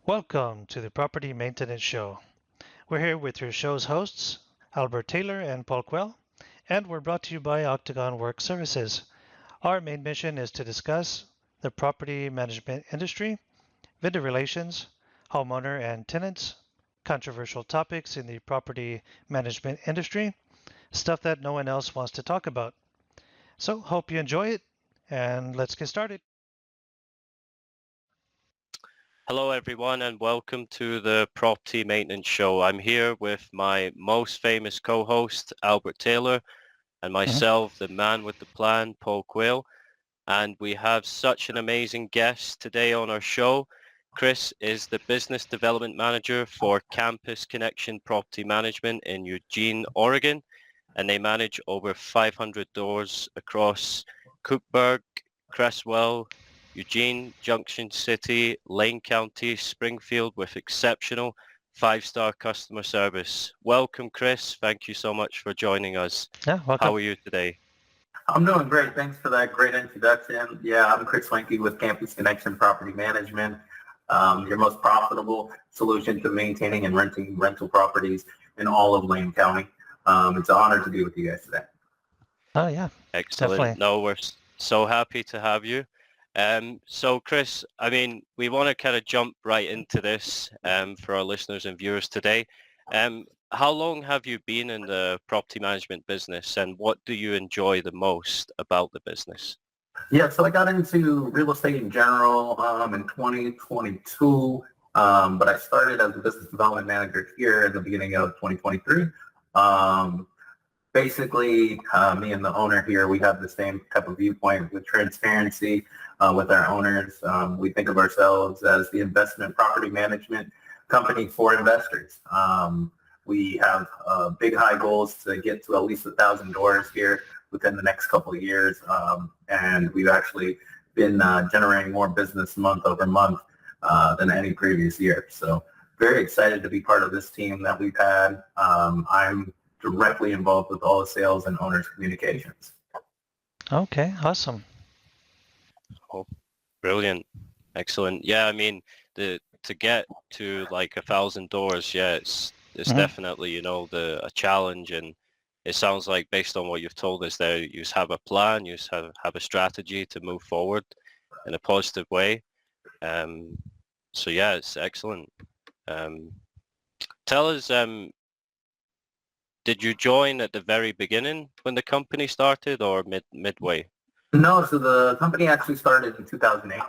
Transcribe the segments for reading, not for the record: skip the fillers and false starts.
Welcome to the Property Maintenance Show. We're here with your show's hosts, Albert Taylor and Paul Quell, and we're brought to you by Octagon Work Services. Our main mission is to discuss the property management industry, vendor relations, homeowner and tenants, controversial topics in the property management industry, stuff that no one else wants to talk about. So, hope you enjoy it, and let's get started. Hello everyone and welcome to the Property Maintenance Show. I'm here with my most famous co-host, Albert Taylor, and myself, the man with the plan, Paul Quayle. And we have such an amazing guest today on our show. Chris is the Business Development Manager for Campus Connection Property Management in Eugene, Oregon. And they manage over 500 doors across Cookburg, Cresswell, Eugene, Junction City, Lane County, Springfield with exceptional 5-star customer service. Welcome, Chris. Thank you so much for joining us. Yeah, welcome. How are you today? I'm doing great. Thanks for that great introduction. Yeah, I'm Chris Swanky with Campus Connection Property Management, your most profitable solution to maintaining and renting rental properties in all of Lane County. It's an honor to be with you guys today. Oh, yeah. Excellent. Definitely. No, we're so happy to have you. So Chris, we want to kind of jump right into this for our listeners and viewers today. How long have you been in the property management business and what do you enjoy the most about the business? Yeah, so I got into real estate in general in 2022, but I started as a business development manager here in the beginning of 2023. Basically, me and the owner here, we have the same type of viewpoint with transparency with our owners. We think of ourselves as the investment property management company for investors. We have big, high goals to get to at least 1,000 doors here within the next couple of years. And we've actually been generating more business month over month than any previous year. So very excited to be part of this team that we've had. I'm directly involved with all the sales and owners communications. Okay, awesome. Oh, brilliant. Excellent. Yeah, to get to like 1,000 doors, yeah, it's definitely, a challenge, and it sounds like based on what you've told us there, you have a plan, you have a strategy to move forward in a positive way. So yeah, it's excellent. Tell us, did you join at the very beginning when the company started or midway? No, so the company actually started in 2008.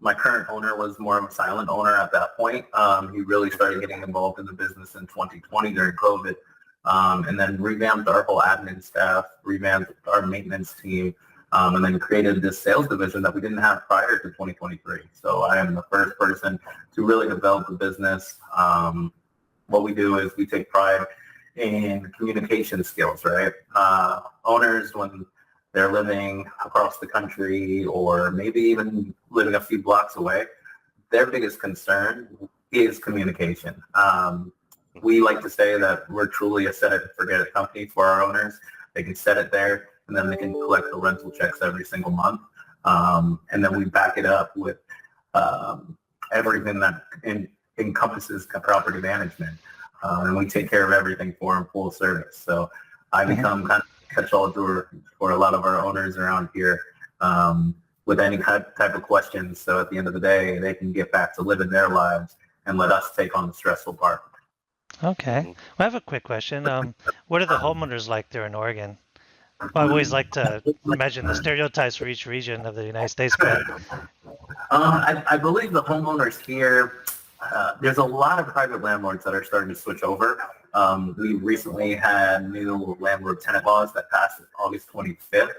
My current owner was more of a silent owner at that point. He really started getting involved in the business in 2020 during COVID, and then revamped our whole admin staff, revamped our maintenance team, and then created this sales division that we didn't have prior to 2023. So I am the first person to really develop the business. What we do is we take pride in communication skills, right? Owners, when they're living across the country or maybe even living a few blocks away, their biggest concern is communication. We like to say that we're truly a set it and forget it company for our owners. They can set it there and then they can collect the rental checks every single month. And then we back it up with everything that encompasses property management. And we take care of everything for them full service. So I become kind of catch-all for a lot of our owners around here with any type of questions. So at the end of the day, they can get back to living their lives and let us take on the stressful part. Okay. Well, I have a quick question. What are the homeowners like there in Oregon? Well, I always like to imagine the stereotypes for each region of the United States, but I believe the homeowners here, there's a lot of private landlords that are starting to switch over. We recently had new landlord-tenant laws that passed August 25th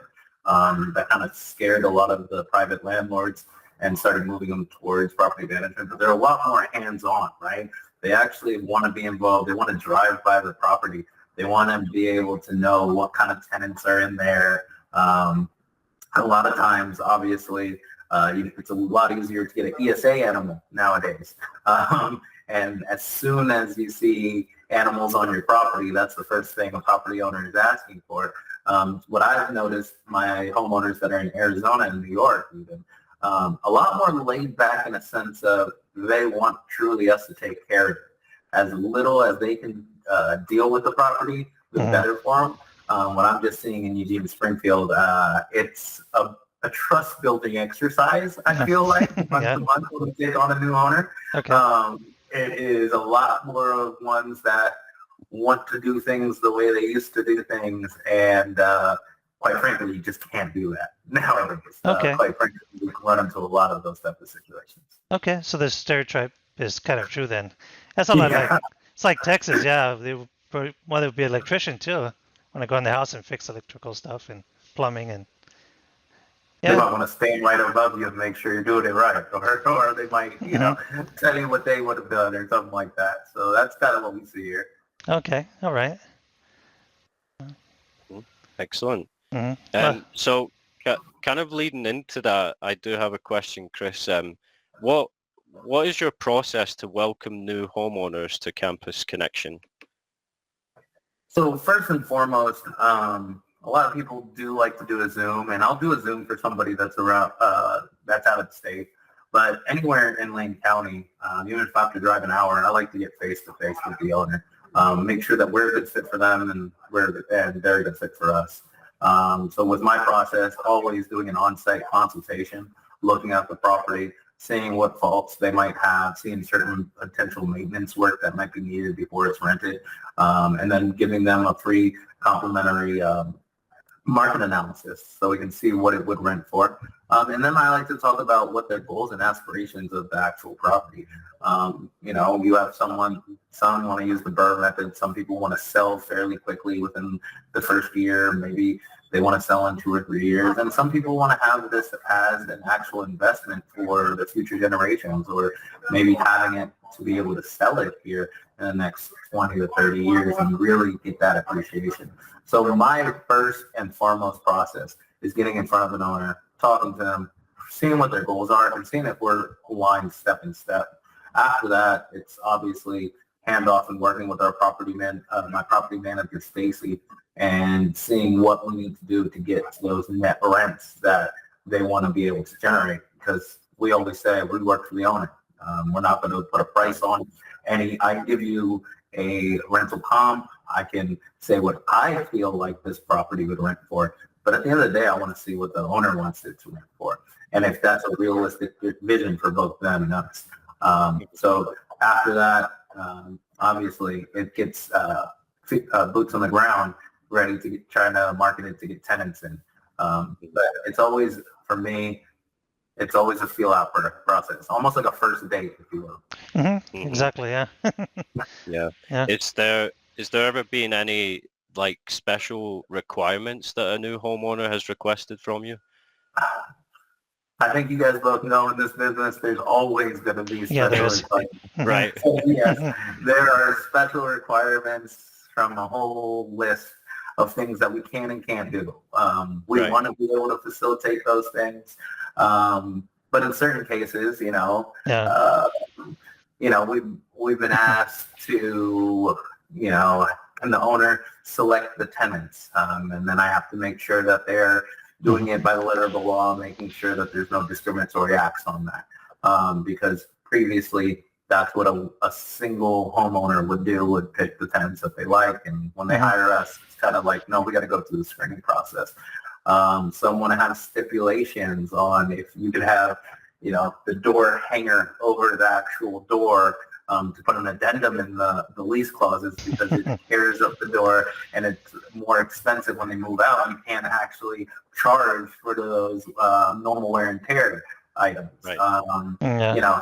that kind of scared a lot of the private landlords and started moving them towards property management. But they're a lot more hands-on, right? They actually want to be involved. They want to drive by the property. They want to be able to know what kind of tenants are in there. A lot of times, obviously, it's a lot easier to get an ESA animal nowadays. And as soon as you see animals on your property, that's the first thing a property owner is asking for. What I've noticed, my homeowners that are in Arizona and New York even, A lot more laid back in a sense of they want truly us to take care of it. As little as they can deal with the property, the better for them. What I'm just seeing in Eugene Springfield, it's a trust building exercise, I feel like, month to month when we take on a new owner. Okay. It is a lot more of ones that want to do things the way they used to do things, and quite frankly, you just can't do that nowadays. Okay. Quite frankly, we can run into a lot of those type of situations. Okay, so the stereotype is kind of true then. That's a lot like it's like Texas, yeah. They want to be an electrician too. Want to go in the house and fix electrical stuff and plumbing and They might want to stand right above you and make sure you're doing it right, or they might, tell you what they would have done or something like that. So that's kind of what we see here. Okay, all right. Excellent. Mm-hmm. So kind of leading into that, I do have a question, Chris. What is your process to welcome new homeowners to Campus Connection? So first and foremost, a lot of people do like to do a Zoom, and I'll do a Zoom for somebody that's around, that's out of the state. But anywhere in Lane County, even if I have to drive an hour, I like to get face-to-face with the owner. Make sure that we're a good fit for them and they're a good fit for us. So with my process, always doing an on-site consultation, looking at the property, seeing what faults they might have, seeing certain potential maintenance work that might be needed before it's rented, and then giving them a free complimentary market analysis so we can see what it would rent for. And then I like to talk about what their goals and aspirations of the actual property. You have some want to use the BRRRR method. Some people want to sell fairly quickly within the first year. Maybe they want to sell in 2 or 3 years. And some people want to have this as an actual investment for the future generations, or maybe having it to be able to sell it here in the next 20 to 30 years and really get that appreciation. So my first and foremost process is getting in front of an owner, talking to them, seeing what their goals are, and seeing if we're aligned step in step. After that, it's obviously handoff and working with our my property manager, Stacy, and seeing what we need to do to get to those net rents that they want to be able to generate. Because we always say we work for the owner. We're not going to put a price on any. I give you a rental comp. I can say what I feel like this property would rent for. But at the end of the day, I want to see what the owner wants it to rent for, and if that's a realistic vision for both them and us. So after that, obviously, it gets boots on the ground, ready to trying to market it to get tenants in. But it's always, for me, it's always a feel out process, almost like a first date, if you will. Mm-hmm. Exactly. Yeah. Yeah. Is there ever been any like special requirements that a new homeowner has requested from you? I think you guys both know in this business, there's always going to be special requirements. Right. So yes, there are special requirements from a whole list of things that we can and can't do. We want to be able to facilitate those things. But in certain cases, we've been asked to, and the owner select the tenants. And then I have to make sure that they're doing it by the letter of the law, making sure that there's no discriminatory acts on that. Because previously, that's what a single homeowner would pick the tenants that they like. And when they hire us, it's kind of like, no, we got to go through the screening process. Some want to have stipulations on if you could have, the door hanger over the actual door, to put an addendum in the lease clauses, because it tears up the door and it's more expensive when they move out. You can't actually charge for those normal wear and tear items. Right.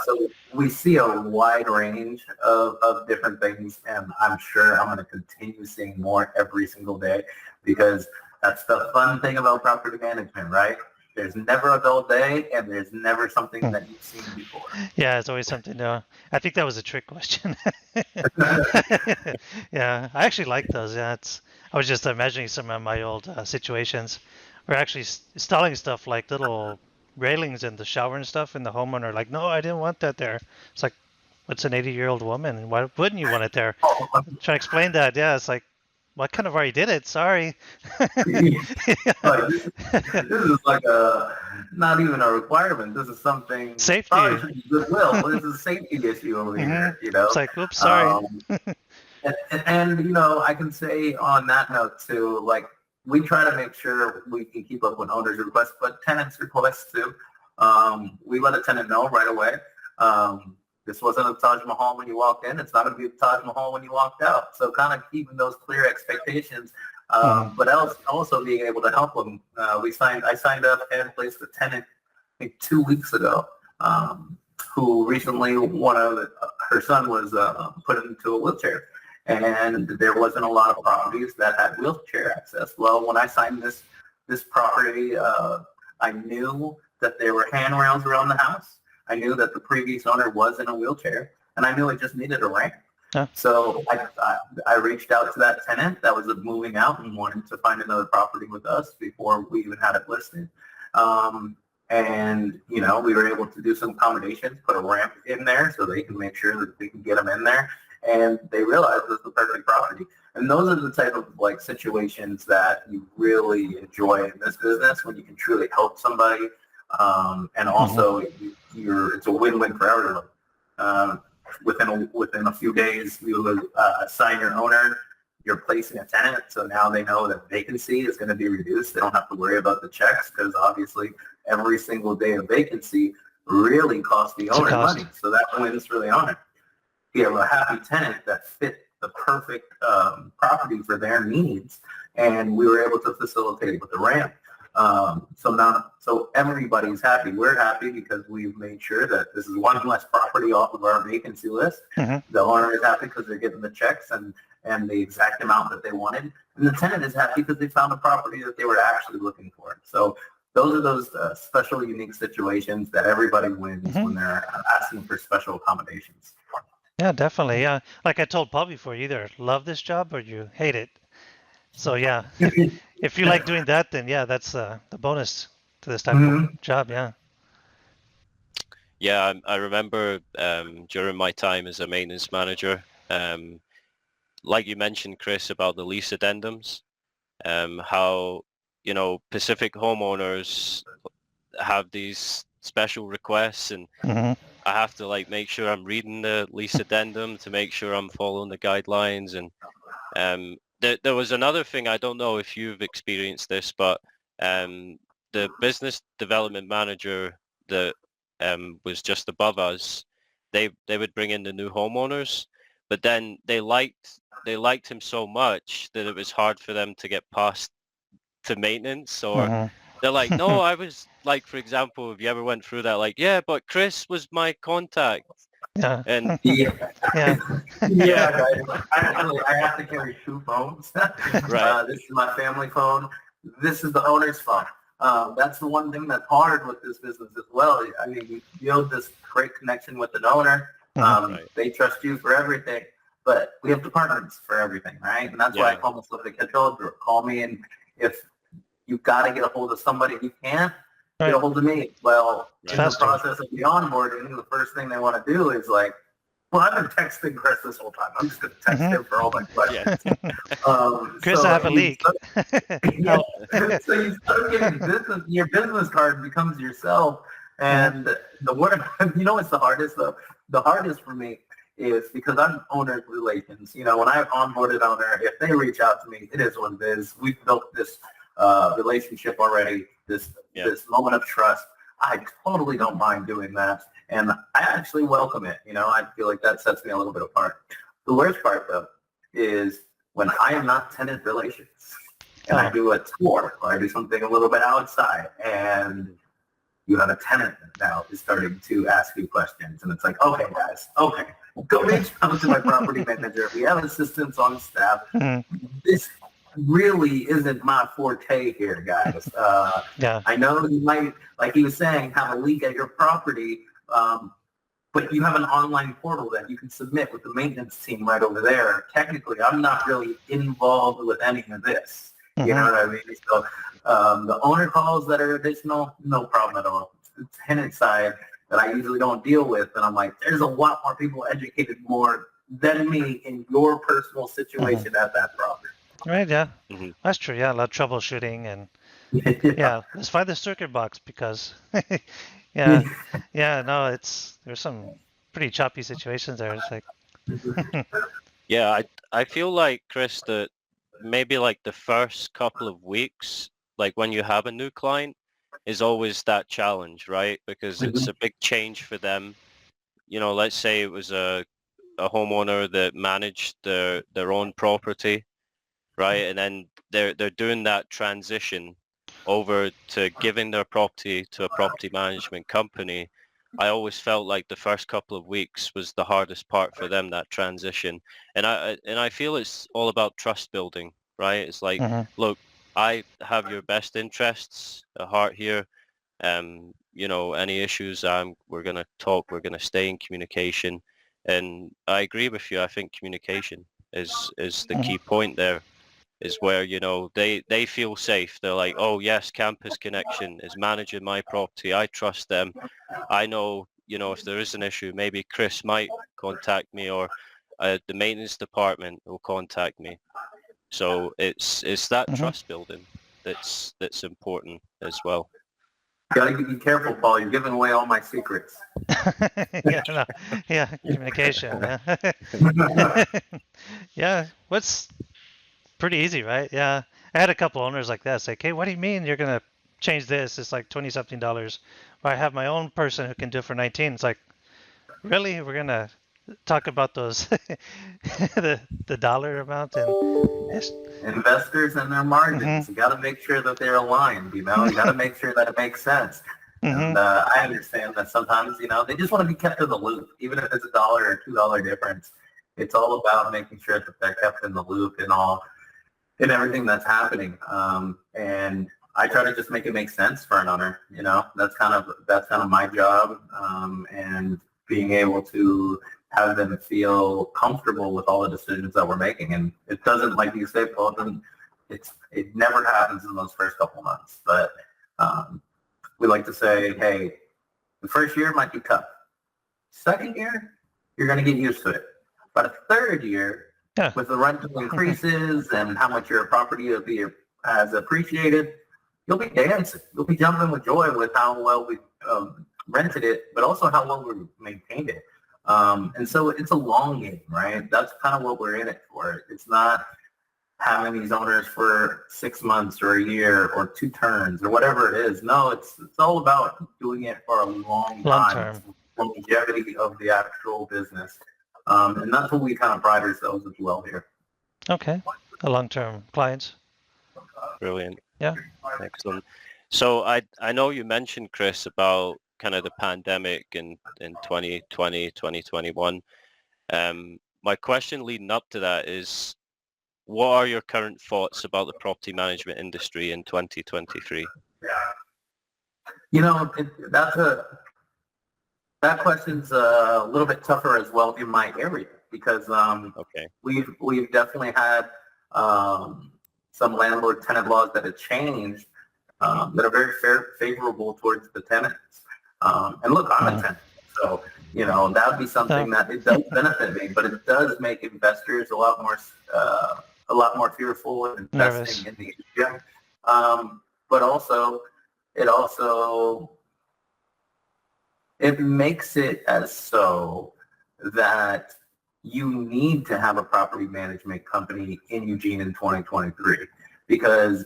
So we see a wide range of different things, and I'm sure I'm going to continue seeing more every single day, because that's the fun thing about property management, right? There's never a dull day, and there's never something that you've seen before. Yeah, it's always something new. I think that was a trick question. Yeah, I actually like those. Yeah, I was just imagining some of my old situations. We're actually installing stuff like little railings in the shower and stuff, and the homeowner like, no, I didn't want that there. It's like, what's an 80-year-old woman? Why wouldn't you want it there? Trying to explain that. Yeah, it's like, I kind of already did it. Sorry. Like this is like a not even a requirement. This is something probably Safety. should be goodwill. This is a safety issue over Hmm. here, you know. It's like, oops, sorry. Um, and you know, I can say on that note too, like we try to make sure we can keep up with owners' requests, but tenants' requests too. We let a tenant know right away. This wasn't a Taj Mahal when you walked in. It's not going to be a Taj Mahal when you walked out. So kind of keeping those clear expectations, but also being able to help them. I signed up and placed a tenant I think 2 weeks ago, who recently her son was put into a wheelchair, and there wasn't a lot of properties that had wheelchair access. Well, when I signed this property, I knew that there were handrails around the house. I knew that the previous owner was in a wheelchair, and I knew it just needed a ramp. Huh. So I reached out to that tenant that was moving out and wanted to find another property with us before we even had it listed. And, you know, we were able to do some accommodations, put a ramp in there so they can make sure that we can get them in there. And they realized it's the perfect property. And those are the type of like situations that you really enjoy in this business, when you can truly help somebody. And also it's a win-win for everyone. Within a few days, you will assign your owner. You're placing a tenant, so now they know that vacancy is going to be reduced. They don't have to worry about the checks, because obviously every single day of vacancy really costs the owner money. So that wins for the owner. You have a happy tenant that fit the perfect property for their needs, and we were able to facilitate with the ramp. So everybody's happy. We're happy because we've made sure that this is one less property off of our vacancy list. The owner is happy because they're getting the checks and the exact amount that they wanted. And the tenant is happy because they found a property that they were actually looking for. So those are those special, unique situations that everybody wins when they're asking for special accommodations. Yeah, definitely. Yeah, like I told Paul before, you either love this job or you hate it. So yeah, if you like doing that, then yeah, that's the bonus to this type of job. Yeah. Yeah, I remember during my time as a maintenance manager, like you mentioned, Chris, about the lease addendums, how, you know, Pacific homeowners have these special requests, and I have to like make sure I'm reading the lease addendum to make sure I'm following the guidelines. And there was another thing, I don't know if you've experienced this, but the business development manager that was just above us, they would bring in the new homeowners, but then they liked him so much that it was hard for them to get past to maintenance, or they're like, no, I was like, for example, if you ever went through that, like, yeah, but Chris was my contact. Yeah. And Yeah. Yeah. Guys. I have to carry two phones. Right. This is my family phone. This is the owner's phone. That's the one thing that's hard with this business as well. I mean, you build this great connection with the owner. Right. They trust you for everything, but we have departments for everything, right? And that's why I call myself the control group. Call me, and if you've got to get a hold of somebody, you can't get a hold of me. Well, in the process of the onboarding, the first thing they want to do is like, well, I've been texting Chris this whole time. I'm just going to text him for all my questions. Chris, I have a leak. So you start getting business. Your business card becomes yourself. And the word, you know what's the hardest, though? The hardest for me is because I'm owner relations. You know, when I onboarded owner, if they reach out to me, it is what it is. We've built this relationship already, this moment of trust. I totally don't mind doing that, and I actually welcome it. You know, I feel like that sets me a little bit apart. The worst part, though, is when I am not tenant relations, and I do a tour, or I do something a little bit outside, and you have a tenant now is starting to ask you questions, and it's like, okay, guys, okay, go reach out to my property manager. We have assistants on staff. This really isn't my forte here, guys. I know you might, like he was saying, have a leak at your property, but you have an online portal that you can submit with the maintenance team right over there. Technically, I'm not really involved with any of this. You know what I mean? So the owner calls that are additional, no problem at all. It's the tenant side that I usually don't deal with, and I'm like, there's a lot more people educated more than me in your personal situation at that property. Right, yeah. Hmm. That's true. Yeah, a lot of troubleshooting and Yeah. yeah, let's find the circuit box because yeah, yeah, no, there's some pretty choppy situations there. It's like Yeah, I feel like, Chris, that maybe like the first couple of weeks, like when you have a new client, is always that challenge, right? Because it's Mhm. a big change for them. You know, let's say it was a homeowner that managed their own property, right? And then they're doing that transition over to giving their property to a property management company. I always felt like the first couple of weeks was the hardest part for them, that transition. And I feel it's all about trust building, right? It's like, mhm, look, I have your best interests at heart here. Any issues, we're gonna talk, we're gonna stay in communication. And I agree with you. I think communication is the mhm, key point there, is where, they feel safe. They're like, oh yes, Campus Connection is managing my property. I trust them. I know, if there is an issue, maybe Chris might contact me, or the maintenance department will contact me. So it's that mhm. trust building that's important as well. Gotta be careful, Paul. You're giving away all my secrets. Yeah, no, yeah, communication. Yeah, yeah. What's pretty easy, right? Yeah, I had a couple owners like that. It's like, hey, what do you mean you're gonna change this? It's like 20 something dollars. Or I have my own person who can do it for 19. It's like, really? We're gonna talk about those the dollar amount and it's Investors and their mhm margins. You got to make sure that they're aligned. You got to make sure that it makes sense. And mhm I understand that sometimes, they just want to be kept in the loop, even if it's $1 or $2 difference. It's all about making sure that they're kept in the loop in everything that's happening. And I try to just make it make sense for an owner. That's kind of my job, and being able to have them feel comfortable with all the decisions that we're making. And it doesn't, like you say, Paul, it never happens in those first couple months. But we like to say, hey, the first year might be tough. Second year, you're going to get used to it. But a third year, yeah with the rental increases and how much your property has appreciated, you'll be dancing. You'll be jumping with joy with how well we rented it, but also how well we maintained it. And so it's a long game, right? That's kind of what we're in it for. It's not having these owners for 6 months or a year or two turns or whatever it is. No, it's all about doing it for a long long time. term. It's the longevity of the actual business. And that's what we kind of pride ourselves as well here. Okay, a long term clients. Brilliant. Yeah. Excellent. So I know you mentioned, Chris, about kind of the pandemic in 2020, 2021. My question leading up to that is, what are your current thoughts about the property management industry in 2023? You know, that question's a little bit tougher as well in my area because Okay. we've definitely had some landlord-tenant laws that have changed that are very favorable towards the tenants. And look, I'm a Mhm. tenant, so that would be So something that it does benefit me, but it does make investors a lot more fearful in investing nervous. in the area. But also, it also it makes it as so that you need to have a property management company in Eugene in 2023 because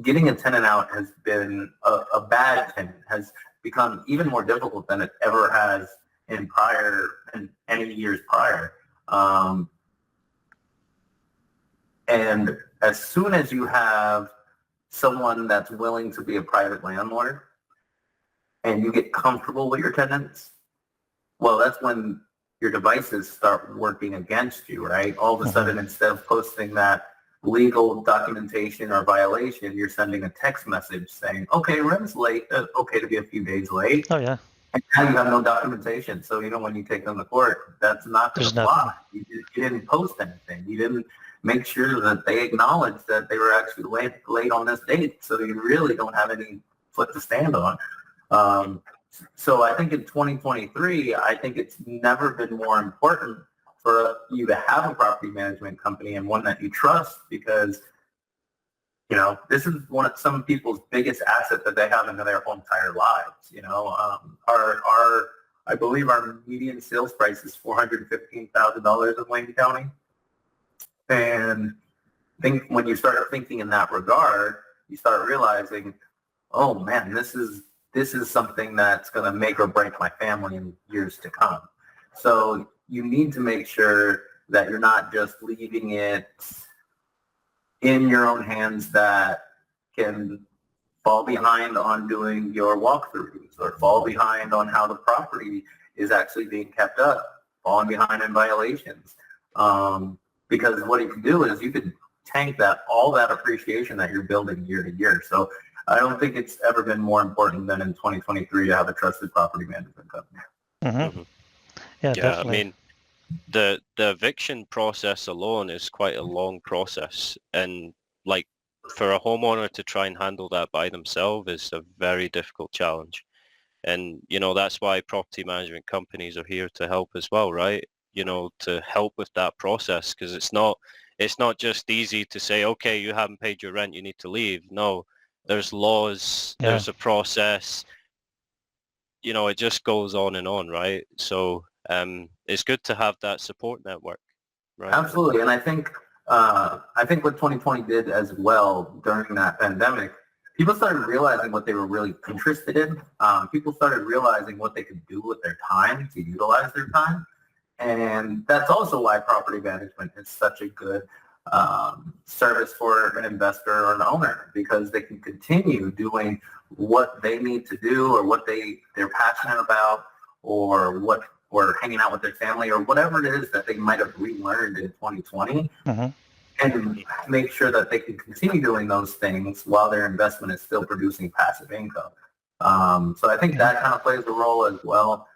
getting a tenant out has been a bad tenant has become even more difficult than it ever has in any years prior. And as soon as you have someone that's willing to be a private landlord and you get comfortable with your tenants, well, that's when your devices start working against you, right? All of a Mhm. sudden, instead of posting that legal documentation or violation, you're sending a text message saying, okay, rent's late, okay to be a few days late. Oh yeah, And now you have no documentation. So, when you take them to court, that's not going there's to fly. nothing. You didn't post anything. You didn't make sure that they acknowledged that they were actually late on this date. So you really don't have any foot to stand on. So I think in 2023, I think it's never been more important for you to have a property management company and one that you trust, because this is some people's biggest asset that they have in their whole entire lives. I believe our median sales price is $415,000 in Wayne County. And when you start thinking in that regard, you start realizing, oh man, this is something that's going to make or break my family in years to come. So you need to make sure that you're not just leaving it in your own hands that can fall behind on doing your walkthroughs or fall behind on how the property is actually being kept up, falling behind in violations. Because what you can do is you can tank all that appreciation that you're building year to year. So I don't think it's ever been more important than in 2023 to have a trusted property management company. Mm-hmm. Yeah, definitely. I mean, the eviction process alone is quite a long process, and like for a homeowner to try and handle that by themselves is a very difficult challenge. And that's why property management companies are here to help as well, right? To help with that process, because it's not just easy to say, okay, you haven't paid your rent, you need to leave. No, there's laws, there's a process, it just goes on and on, right? So it's good to have that support network, right? Absolutely. And I think what 2020 did as well during that pandemic, people started realizing what they were really interested in. People started realizing what they could do with their time to utilize their time. And that's also why property management is such a good service for an investor or an owner, because they can continue doing what they need to do or what they're passionate about, or hanging out with their family, or whatever it is that they might have relearned in 2020, and make sure that they can continue doing those things while their investment is still producing passive income. So I think that kind of plays a role as well.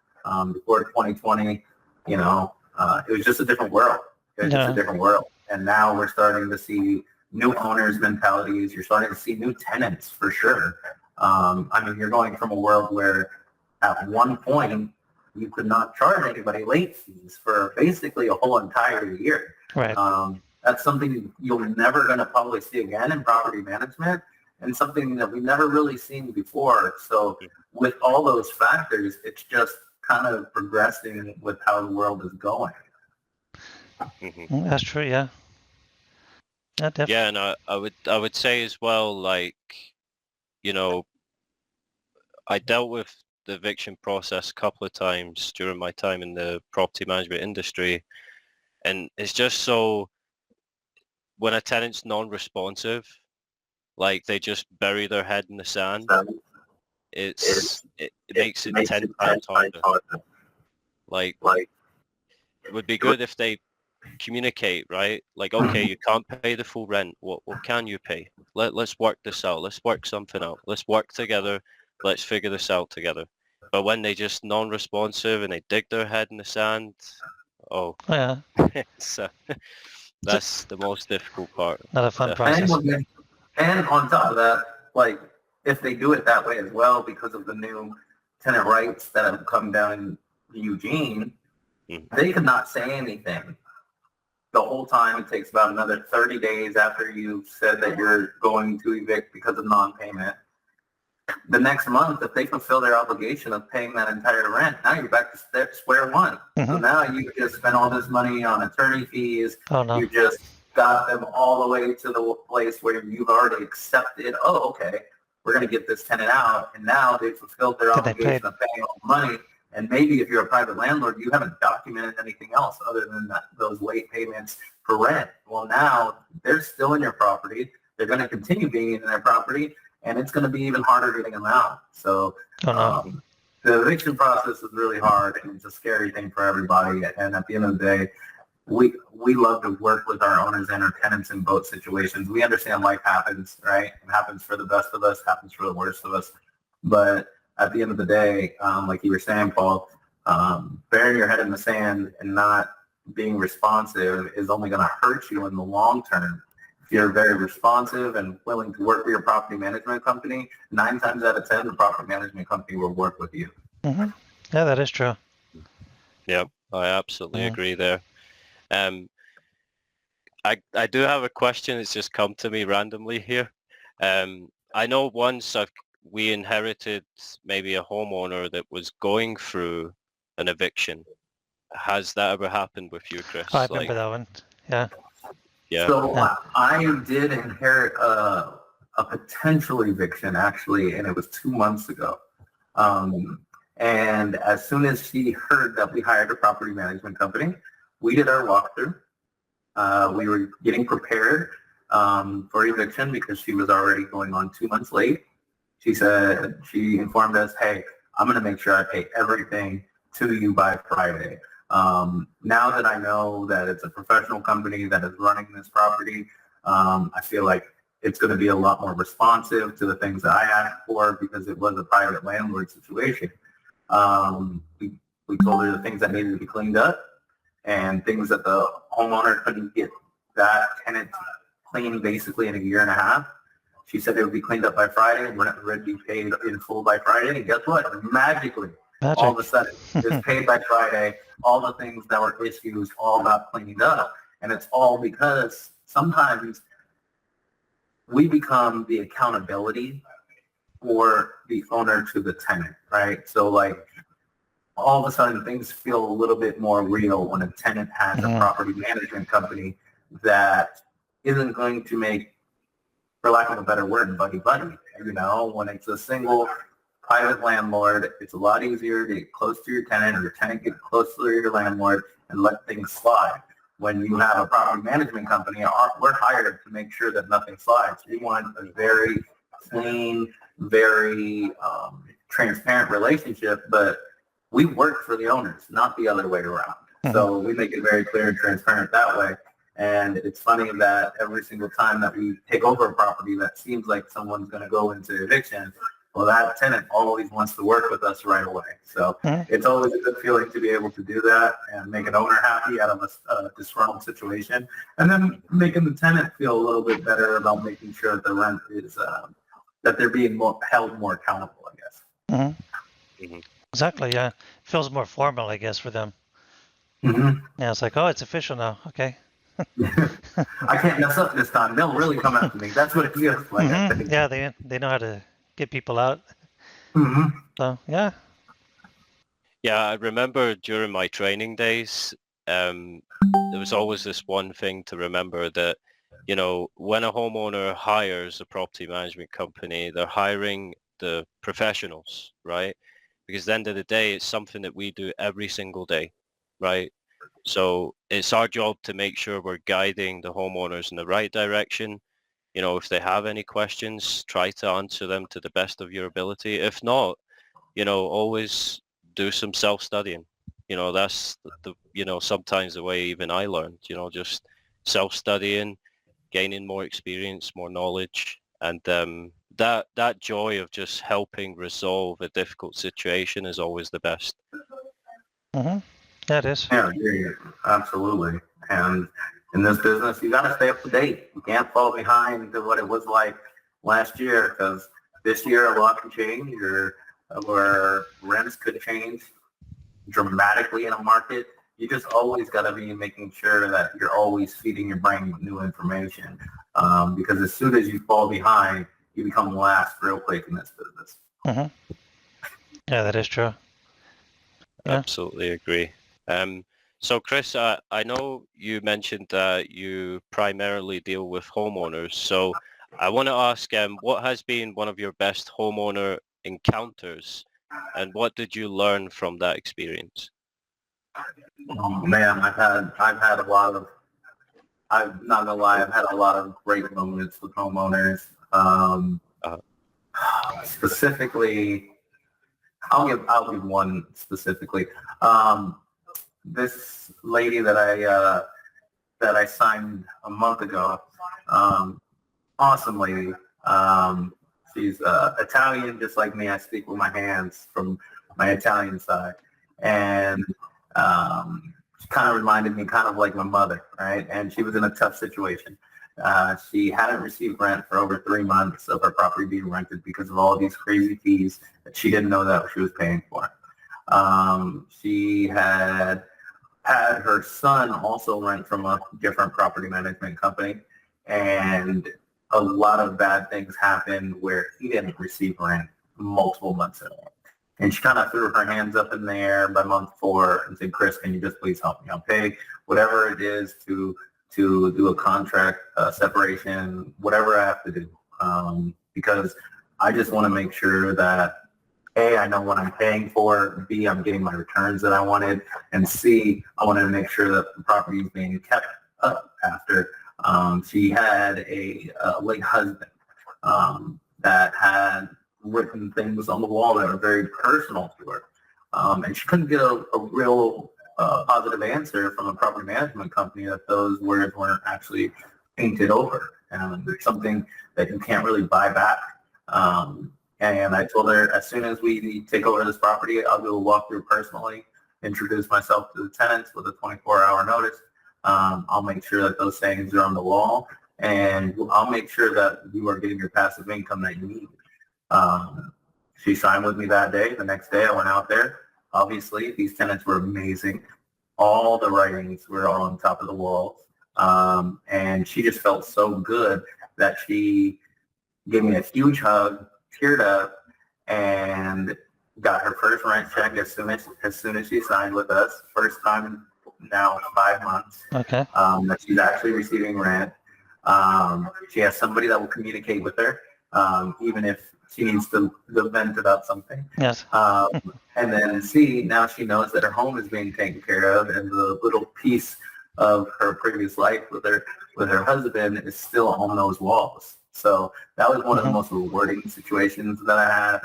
Before 2020, it was just a different world. It was just a different world. And now we're starting to see new owners' mentalities. You're starting to see new tenants for sure. You're going from a world where at one point you could not charge anybody late fees for basically a whole entire year. Right. That's something you're never going to probably see again in property management, and something that we've never really seen before. So with all those factors, it's just kind of progressing with how the world is going. That's true, yeah. Yeah, and I would say as well, I dealt with the eviction process a couple of times during my time in the property management industry, and it's just so, when a tenant's non-responsive, they just bury their head in the sand, it makes it 10 times harder. It would be good if they communicate, right? Okay, you can't pay the full rent. What can you pay? Let's work this out. Let's work something out. Let's work together. Let's figure this out together. But when they just non-responsive and they dig their head in the sand, that's the most difficult part. Not a fun process. And on top of that, if they do it that way as well, because of the new tenant rights that have come down in Eugene, they could not say anything the whole time. It takes about another 30 days after you've said that you're going to evict because of non-payment. The next month, if they fulfill their obligation of paying that entire rent, now you're back to square one. So now you just spent all this money on attorney fees. Oh, no. You just got them all the way to the place where you've already accepted, oh, okay, we're going to get this tenant out. And now they've fulfilled their obligation of paying all the money. And maybe if you're a private landlord, you haven't documented anything else other than those late payments for rent. Well, now they're still in your property. They're going to continue being in their property, and it's going to be even harder getting them out. So the eviction process is really hard, and it's a scary thing for everybody. And at the end of the day, we love to work with our owners and our tenants in both situations. We understand life happens, right? It happens for the best of us, happens for the worst of us. But at the end of the day, like you were saying, Paul, burying your head in the sand and not being responsive is only going to hurt you in the long term. If you're very responsive and willing to work with your property management company, 9 times out of 10, the property management company will work with you. Yeah, that is true. Yeah, I absolutely agree there. I do have a question. It's just come to me randomly here. I know once we inherited maybe a homeowner that was going through an eviction. Has that ever happened with you, Oh, I Chris? remember that one. Yeah. Yeah. So Yeah. I did inherit a potential eviction actually, and it was 2 months ago. And as soon as she heard that we hired a property management company, we did our walkthrough. We were getting prepared for eviction because she was already going on 2 months late. She informed us, hey, I'm going to make sure I pay everything to you by Friday. Now that I know that it's a professional company that is running this property, I feel like it's going to be a lot more responsive to the things that I asked for because it was a private landlord situation. We told her the things that needed to be cleaned up and things that the homeowner couldn't get that tenant clean basically in a year and a half. She said it would be cleaned up by Friday and rent would be paid in full by Friday. And guess what? Magically, Magic. all of a sudden, it's paid by Friday. All the things that were issues all got cleaned up. And it's all because sometimes we become the accountability for the owner to the tenant, right? So like all of a sudden things feel a little bit more real when a tenant has a property management company that isn't going to make, for lack of a better word, buddy-buddy. You know, when it's a single private landlord, it's a lot easier to get close to your tenant or your tenant get close to your landlord and let things slide. When you have a property management company, we're hired to make sure that nothing slides. We want a very clean, very transparent relationship, but we work for the owners, not the other way around. So we make it very clear and transparent that way. And it's funny that every single time that we take over a property that seems like someone's going to go into eviction, well, that tenant always wants to work with us right away. So it's always a good feeling to be able to do that and make an owner happy out of a disgruntled situation. And then making the tenant feel a little bit better about making sure that the rent is, that they're being held more accountable, I guess. Exactly, yeah. Feels more formal, I guess, for them. Yeah, it's like, oh, it's official now. Okay. I can't mess up this time. They'll really come after me. That's what it feels like. Yeah, they know how to get people out. So, yeah. Yeah, I remember during my training days, there was always this one thing to remember that, you know, when a homeowner hires a property management company, they're hiring the professionals, right? Because at the end of the day, it's something that we do every single day, right? So it's our job to make sure we're guiding the homeowners in the right direction. You know, if they have any questions, try to answer them to the best of your ability. If not, you know, always do some self-studying. You know, that's you know, sometimes the way even I learned, you know, just self-studying, gaining more experience, more knowledge, and that joy of just helping resolve a difficult situation is always the best. Yeah, it is. Yeah, absolutely. And in this business, you got to stay up to date. You can't fall behind to what it was like last year because this year a lot can change or rents could change dramatically in a market. You just always got to be making sure that you're always feeding your brain with new information because as soon as you fall behind, you become last real quick in this business. Yeah, that is true. Yeah. Absolutely agree. So Chris, I know you mentioned that you primarily deal with homeowners. So I want to ask, what has been one of your best homeowner encounters and what did you learn from that experience? Oh man, I've had a lot of, I'm not gonna lie, I've had a lot of great moments with homeowners. Specifically, I'll give one specifically. This lady that I signed a month ago, awesome lady. She's Italian, just like me. I speak with my hands from my Italian side, and she kind of reminded me kind of like my mother, right? And she was in a tough situation. She hadn't received rent for over 3 months of her property being rented because of all these crazy fees that she didn't know that she was paying for. She had had her son also rent from a different property management company, and a lot of bad things happened where he didn't receive rent multiple months in a row. And she kind of threw her hands up in the air by month 4 and said, Chris, can you just please help me? I'll pay whatever it is to do a contract separation, whatever I have to do, because I just want to make sure that A, I know what I'm paying for, B, I'm getting my returns that I wanted, and C, I wanted to make sure that the property is being kept up after. She had a late husband that had written things on the wall that are very personal to her. And she couldn't get a real positive answer from a property management company that those words weren't actually painted over. And it's something that you can't really buy back. And I told her, as soon as we take over this property, I'll do a walkthrough personally, introduce myself to the tenants with a 24-hour notice. I'll make sure that those things are on the wall, and I'll make sure that you are getting your passive income that you need. She signed with me that day. The next day I went out there. Obviously, these tenants were amazing. All the writings were on top of the walls. And she just felt so good that she gave me a huge hug, teared up, and got her first rent check as soon as she signed with us. First time now in 5 months. Okay. That she's actually receiving rent. She has somebody that will communicate with her, even if she needs to vent about something. Yes. And then C, now she knows that her home is being taken care of, and the little piece of her previous life with her husband is still on those walls. So that was one of the most rewarding situations that I had.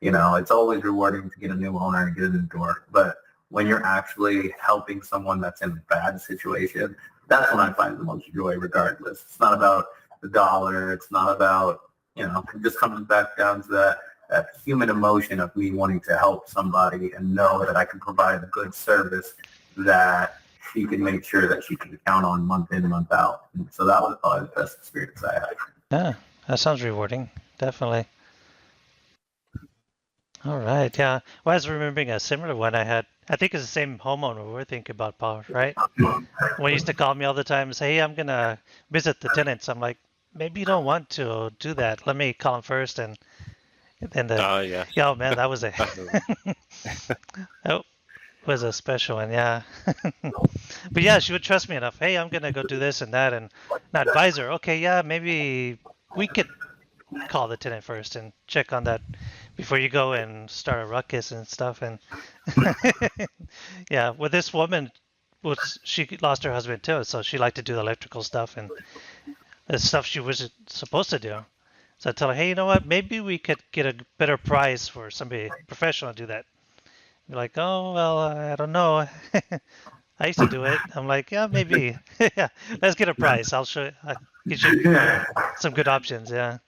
It's always rewarding to get a new owner and get in the door, but when you're actually helping someone that's in a bad situation, that's when I find the most joy regardless. It's not about the dollar. It's not about, it just comes back down to that human emotion of me wanting to help somebody and know that I can provide a good service that she can make sure that she can count on month in, month out. And so that was probably the best experience I had. Yeah, that sounds rewarding. Definitely. All right. Yeah. Well, I was remembering a similar one I had. I think it's the same homeowner we're thinking about, Paul, right? When he used to call me all the time and say, hey, I'm going to visit the tenants. I'm like, maybe you don't want to do that. Let me call him first. And then yeah. Oh, man, that was that was a special one. Yeah. But yeah, she would trust me enough. Hey, I'm going to go do this and that. And an advisor. Okay, yeah, maybe we could call the tenant first and check on that before you go and start a ruckus and stuff. And yeah, with this woman, she lost her husband too, so she liked to do the electrical stuff and the stuff she wasn't supposed to do. So I tell her, hey, you know what? Maybe we could get a better price for somebody professional to do that. You're like, oh well, I don't know. I used to do it. I'm like, yeah, maybe. Yeah, let's get a price. I'll show. Get you some good options. Yeah.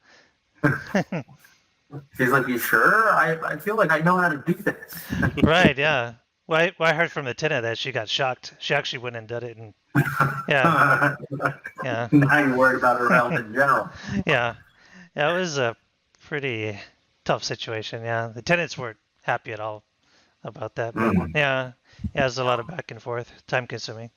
She's like, you sure? I feel like I know how to do this. Right, yeah. Well, I heard from the tenant that she got shocked. She actually went and did it, and yeah, yeah. Now you're worried about her health in general. Yeah, it was a pretty tough situation. Yeah, the tenants weren't happy at all about that, but yeah, there's a lot of back and forth, time consuming.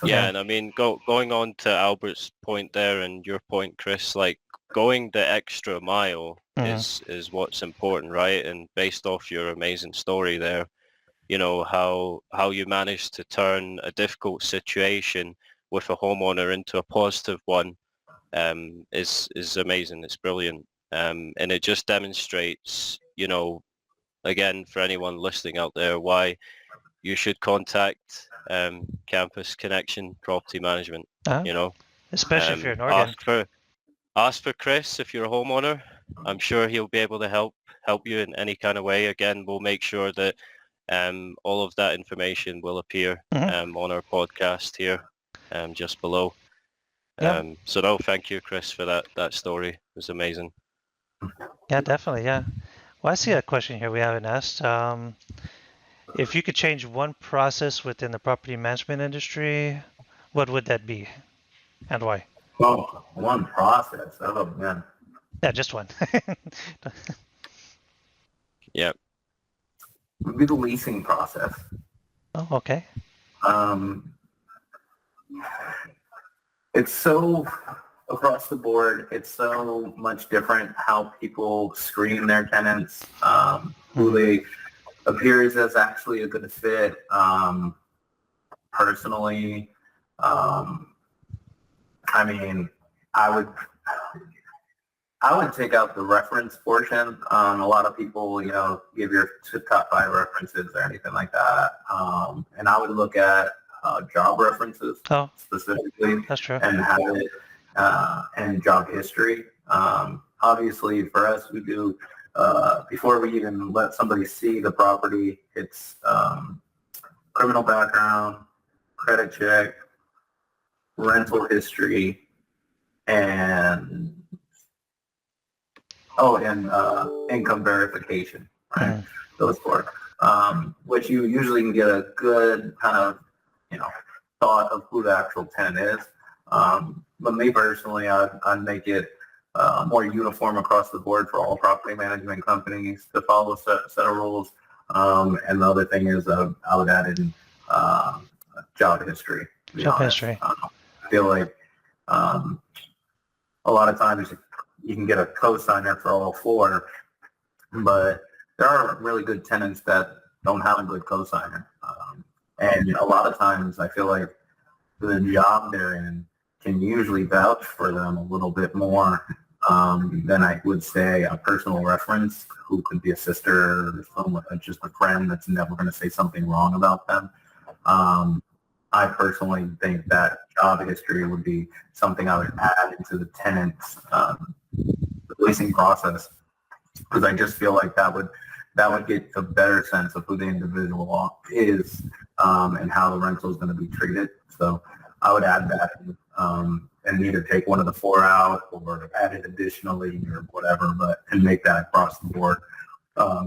Yeah, and I mean, going on to Albert's point there and your point, Chris, like going the extra mile is what's important, right? And based off your amazing story there, how you managed to turn a difficult situation with a homeowner into a positive one is amazing. It's brilliant. And it just demonstrates, again, for anyone listening out there, why you should contact Campus Connection Property Management. Especially if you're in Oregon. Ask for Chris if you're a homeowner. I'm sure he'll be able to help you in any kind of way. Again, we'll make sure that all of that information will appear on our podcast here just below. Yep. So no, thank you, Chris, for that story. It was amazing. Yeah, definitely. Yeah. Well, I see a question here we haven't asked. If you could change one process within the property management industry, what would that be and why? Well, one process. Oh, man. Yeah, just one. Yeah. would be the leasing process. Oh, okay. Um, it's so across the board. It's so much different how people screen their tenants, who they appears as actually a good fit. Personally, I mean, I would I would take out the reference portion. A lot of people, give your top 5 references or anything like that. And I would look at job references Oh, specifically that's true. and have it and job history. Obviously, for us, we do before we even let somebody see the property, it's criminal background, credit check, rental history, and income verification, right? Mhm. Those 4, which you usually can get a good kind of, thought of who the actual tenant is. But me personally, I'd make it more uniform across the board for all property management companies to follow a set of rules. And the other thing is I would add in job history, to be Job honest. history. I feel like a lot of times you can get a co-signer for all 4, but there are really good tenants that don't have a good co-signer. And a lot of times I feel like the job they're in can usually vouch for them a little bit more than I would say a personal reference who could be a sister or someone, just a friend that's never going to say something wrong about them. I personally think that job history would be something I would add into the tenant's leasing process, because I just feel like that would get a better sense of who the individual is and how the rental is going to be treated. So I would add that and either take one of the 4 out or add it additionally or whatever, and make that across the board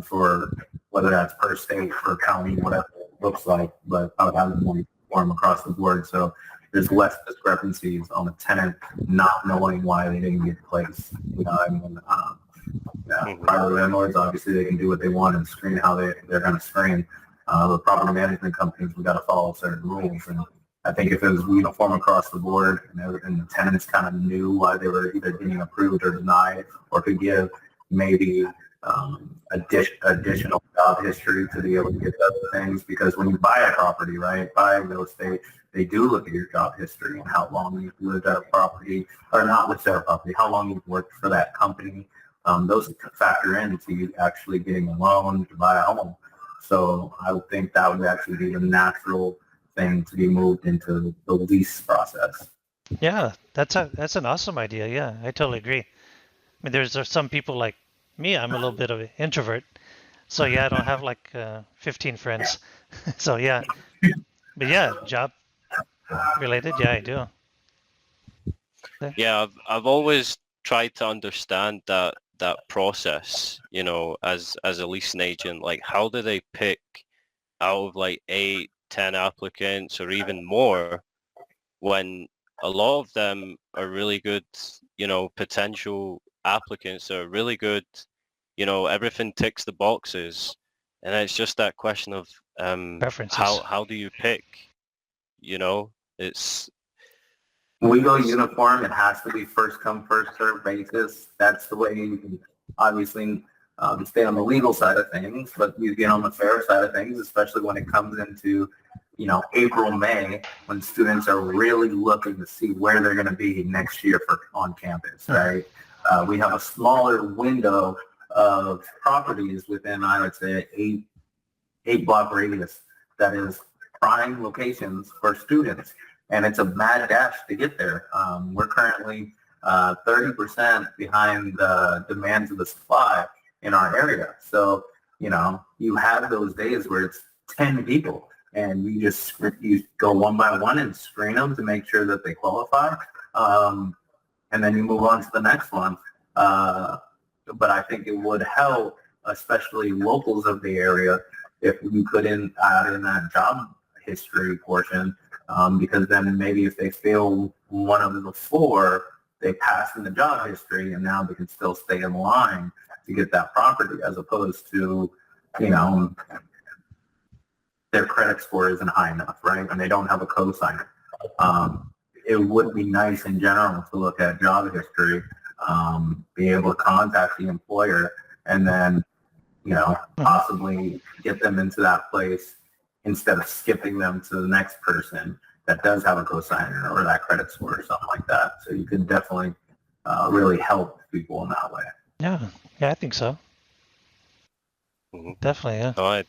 for whether that's per state, per county, whatever it looks like. But I would have it more uniform across the board, so there's less discrepancies on the tenant not knowing why they didn't get placed. I mean, private landlords, obviously, they can do what they want and screen how they're going to screen. The property management companies, we got to follow certain rules. And I think if it was uniform across the board and the tenants kind of knew why they were either getting approved or denied, or could give maybe additional job history to be able to get those things. Because when you buy a property, right, buy real estate, they do look at your job history and how long you've lived at a property, or not lived at a property, how long you've worked for that company. Those factor into you actually getting a loan to buy a home. So I would think that would actually be the natural thing to be moved into the lease process. Yeah, that's an awesome idea. Yeah, I totally agree. I mean, there's some people like me. I'm a little bit of an introvert, so yeah, I don't have like 15 friends. So yeah, but yeah, job related. Yeah, I do. Yeah, I've always tried to understand that process, as a leasing agent. Like, how do they pick out of like 8, 10 applicants or even more when a lot of them are really good, potential applicants are really good, everything ticks the boxes, and it's just that question of Preferences. how do you pick? It's We go uniform. It has to be first come, first served basis. That's the way you can obviously stay on the legal side of things, but you get on the fair side of things, especially when it comes into, April, May, when students are really looking to see where they're going to be next year on campus, right? We have a smaller window of properties within, I would say, eight block radius that is prime locations for students. And it's a mad dash to get there. We're currently 30% behind the demands of the supply in our area. So, you have those days where it's 10 people and you go one by one and screen them to make sure that they qualify. And then you move on to the next one. But I think it would help, especially locals of the area, if we could add in that job history portion, because then maybe if they fail one of the 4, they pass in the job history, and now they can still stay in line to get that property, as opposed to, their credit score isn't high enough, right? And they don't have a cosigner. It would be nice in general to look at job history, be able to contact the employer, and then, possibly get them into that place instead of skipping them to the next person that does have a cosigner or that credit score or something like that. So you can definitely really help people in that way. Yeah, I think so. Definitely, yeah. No, I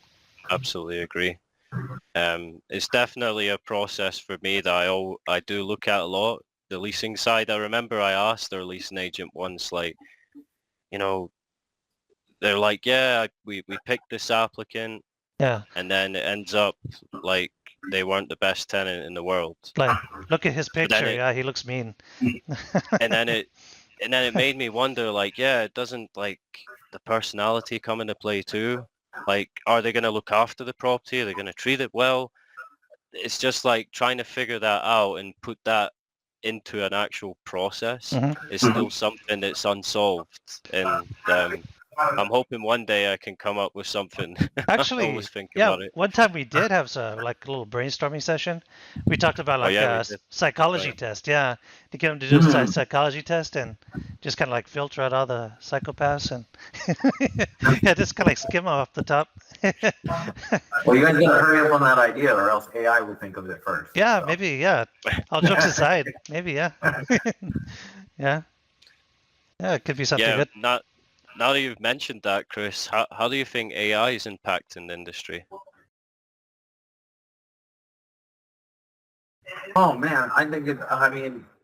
absolutely agree. It's definitely a process for me that I do look at a lot. The leasing side, I remember I asked their leasing agent once, like, they're like, yeah, we picked this applicant, and then it ends up like they weren't the best tenant in the world. Like, look at his picture. It, he looks mean. and then it made me wonder, like, yeah, doesn't like the personality come into play too? Like, are they going to look after the property? Are they going to treat it well? It's just like trying to figure that out and put that into an actual process is still something that's unsolved. And I'm hoping one day I can come up with something. Actually, I always think about it. one time we did have like a little brainstorming session. We talked about like a psychology test. Yeah, to get them to do a psychology test and just kind of like filter out all the psychopaths and just kind of like skim off the top. Well, you guys gotta hurry up on that idea, or else AI will think of it first. Yeah, so. Maybe. Yeah, all jokes aside, maybe. Yeah. Yeah, it could be something good. Now that you've mentioned that, Chris, how do you think AI is impacting the industry? Oh man, I think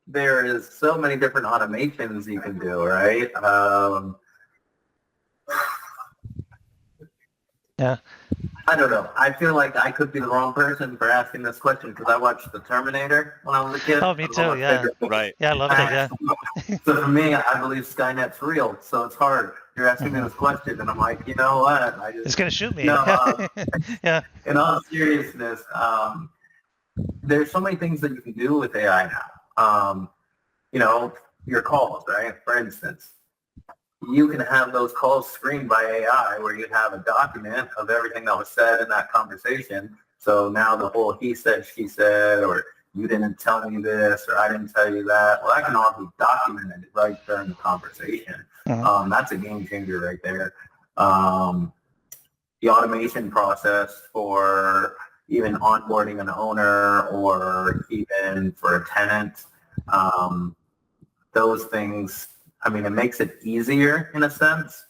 there is so many different automations you can do, right? Yeah. I don't know. I feel like I could be the wrong person for asking this question because I watched The Terminator when I was a kid. Oh, me too, yeah. Right. Yeah, I love that, yeah. So for me, I believe Skynet's real, so it's hard. You're asking me this question, and I'm like, you know what? It's going to shoot me. Yeah. In all seriousness, there's so many things that you can do with AI now. Your calls, right? For instance, you can have those calls screened by AI where you have a document of everything that was said in that conversation. So now the whole he said, she said, or you didn't tell me this, or I didn't tell you that. Well, that can all be documented right during the conversation. That's a game changer right there. The automation process for even onboarding an owner or even for a tenant, those things, it makes it easier in a sense.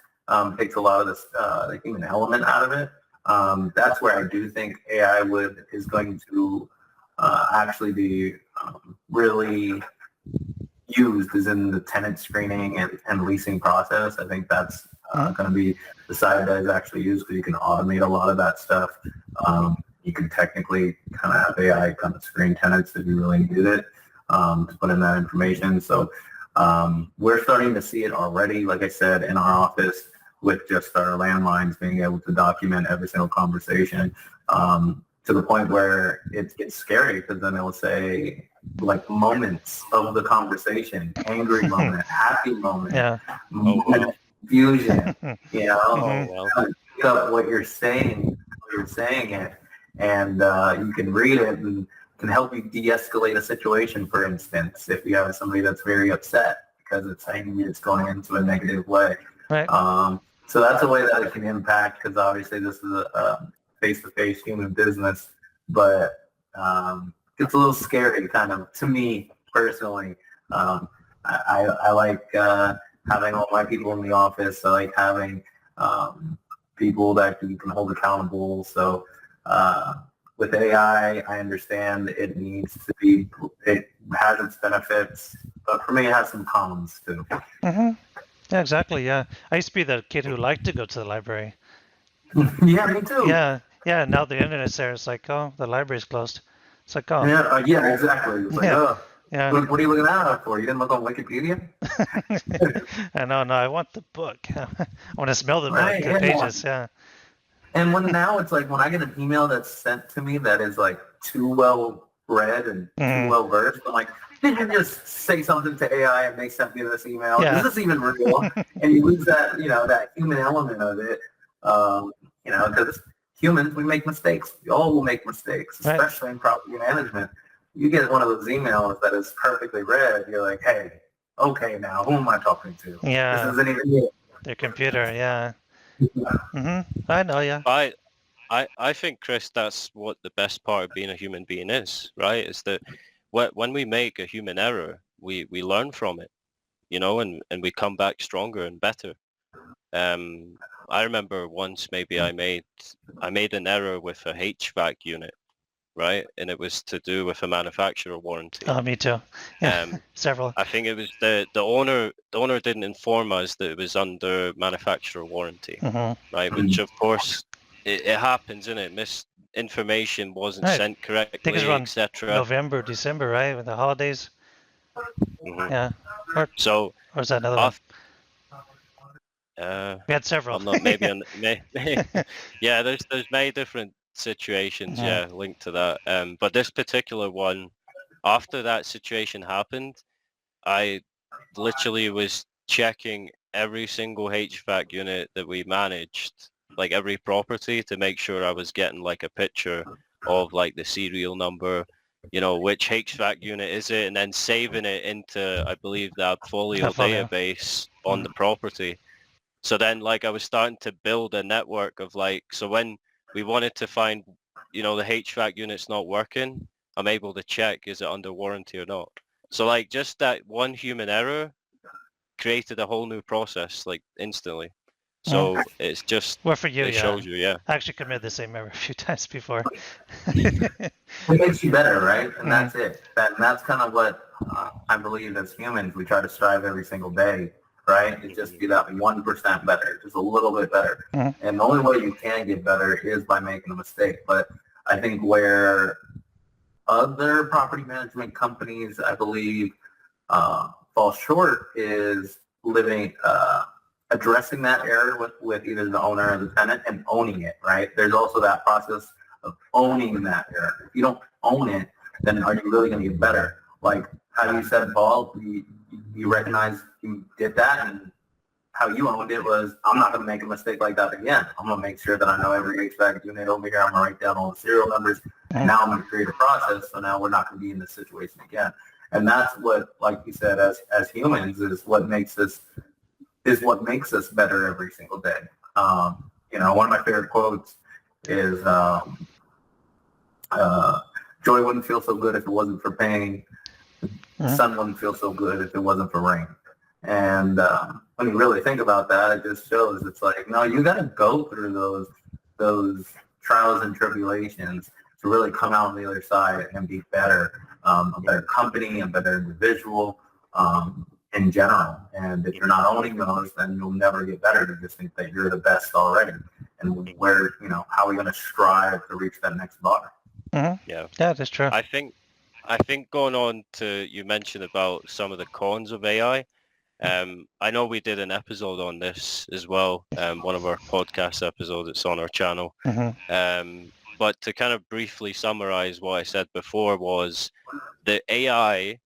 Takes a lot of the human element out of it. That's where I do think AI is going to actually be really used, is in the tenant screening and leasing process. I think that's going to be the side that is actually used, because you can automate a lot of that stuff. You can technically kind of have AI kind of screen tenants if you really needed it, to put in that information. So we're starting to see it already, like I said, in our office with just our landlines being able to document every single conversation, to the point where it gets scary, because then it'll say like moments of the conversation, angry moment, happy moment, moment, confusion, pick up what you're saying, it, and you can read it and can help you de-escalate a situation, for instance, if you have somebody that's very upset because it's angry, it's going into a negative way. Right. So that's a way that it can impact, because obviously this is a face-to-face human business, but it's a little scary, kind of, to me personally. I like having all my people in the office. I like having people that you can hold accountable. So with AI, I understand it has its benefits, but for me, it has some cons too. Yeah, exactly. Yeah, I used to be the kid who liked to go to the library. Yeah, me too. Yeah. Now the internet's there. It's like, oh, the library's closed. It's like, oh. Yeah, exactly. It's like, what are you looking at it for? You didn't look on Wikipedia? No, I want the book. I want to smell the book, the pages. Yeah. And now it's like, when I get an email that's sent to me that is like too well read and too well versed, I'm like, did you just say something to AI and they sent me this email? Is this even real? And you lose that, that human element of it, because humans, we make mistakes. We all will make mistakes, Right. especially in property management. You get one of those emails that is perfectly read. You're like, hey, okay, now who am I talking to? This Yeah, isn't even you. their computer. Yeah. I know. Yeah. I think, Chris, that's what the best part of being a human being is, right? Is that when we make a human error, we learn from it, and we come back stronger and better. I remember once maybe I made an error with a HVAC unit, right? And it was to do with a manufacturer warranty. Oh, me too. Yeah, several. I think it was the owner. The owner didn't inform us that it was under manufacturer warranty, right? Which of course it happens, isn't it? Misinformation wasn't Right. sent I think it's correctly, around etc. November, December, right? With the holidays. Yeah. So Or is that another one? We had several. I'm not maybe on yeah. There's many different situations, yeah, linked to that. But this particular one, after that situation happened, I literally was checking every single HVAC unit that we managed, like every property, to make sure I was getting like a picture of like the serial number, which HVAC unit is it, and then saving it into, I believe, the Appfolio Appfolio. database on the property. So then like I was starting to build a network of like, so when we wanted to find, the HVAC unit's not working, I'm able to check, is it under warranty or not? So like just that one human error created a whole new process like instantly. So it's just, Well, for you, it yeah. shows you, yeah. I actually committed the same error a few times before. It makes you better, right? And that's it. That's kind of what I believe as humans, we try to strive every single day, right? It just be that 1% better, just a little bit better. And the only way you can get better is by making a mistake. But I think where other property management companies, I believe, fall short is addressing that error with either the owner or the tenant and owning it, right? There's also that process of owning that error. If you don't own it, then are you really going to get better? Like how you said, Paul, you recognize you did that, and how you owned it was, I'm not going to make a mistake like that again. I'm going to make sure that I know every HVAC unit over here. I'm going to write down all the serial numbers, and now I'm going to create a process, so now we're not going to be in this situation again. And that's what, like you said, as humans, is what makes us better every single day. One of my favorite quotes is, joy wouldn't feel so good if it wasn't for pain. The sun wouldn't feel so good if it wasn't for rain. And when you really think about that, it just shows it's like, no, you got to go through those trials and tribulations to really come out on the other side and be better, a better company, a better individual, in general. And if you're not owning those, then you'll never get better. You just think that you're the best already. And how are we going to strive to reach that next bar? Yeah, that's true. I think going on to, you mentioned about some of the cons of AI. I know we did an episode on this as well, one of our podcast episodes. It's on our channel. But to kind of briefly summarize what I said before was the AI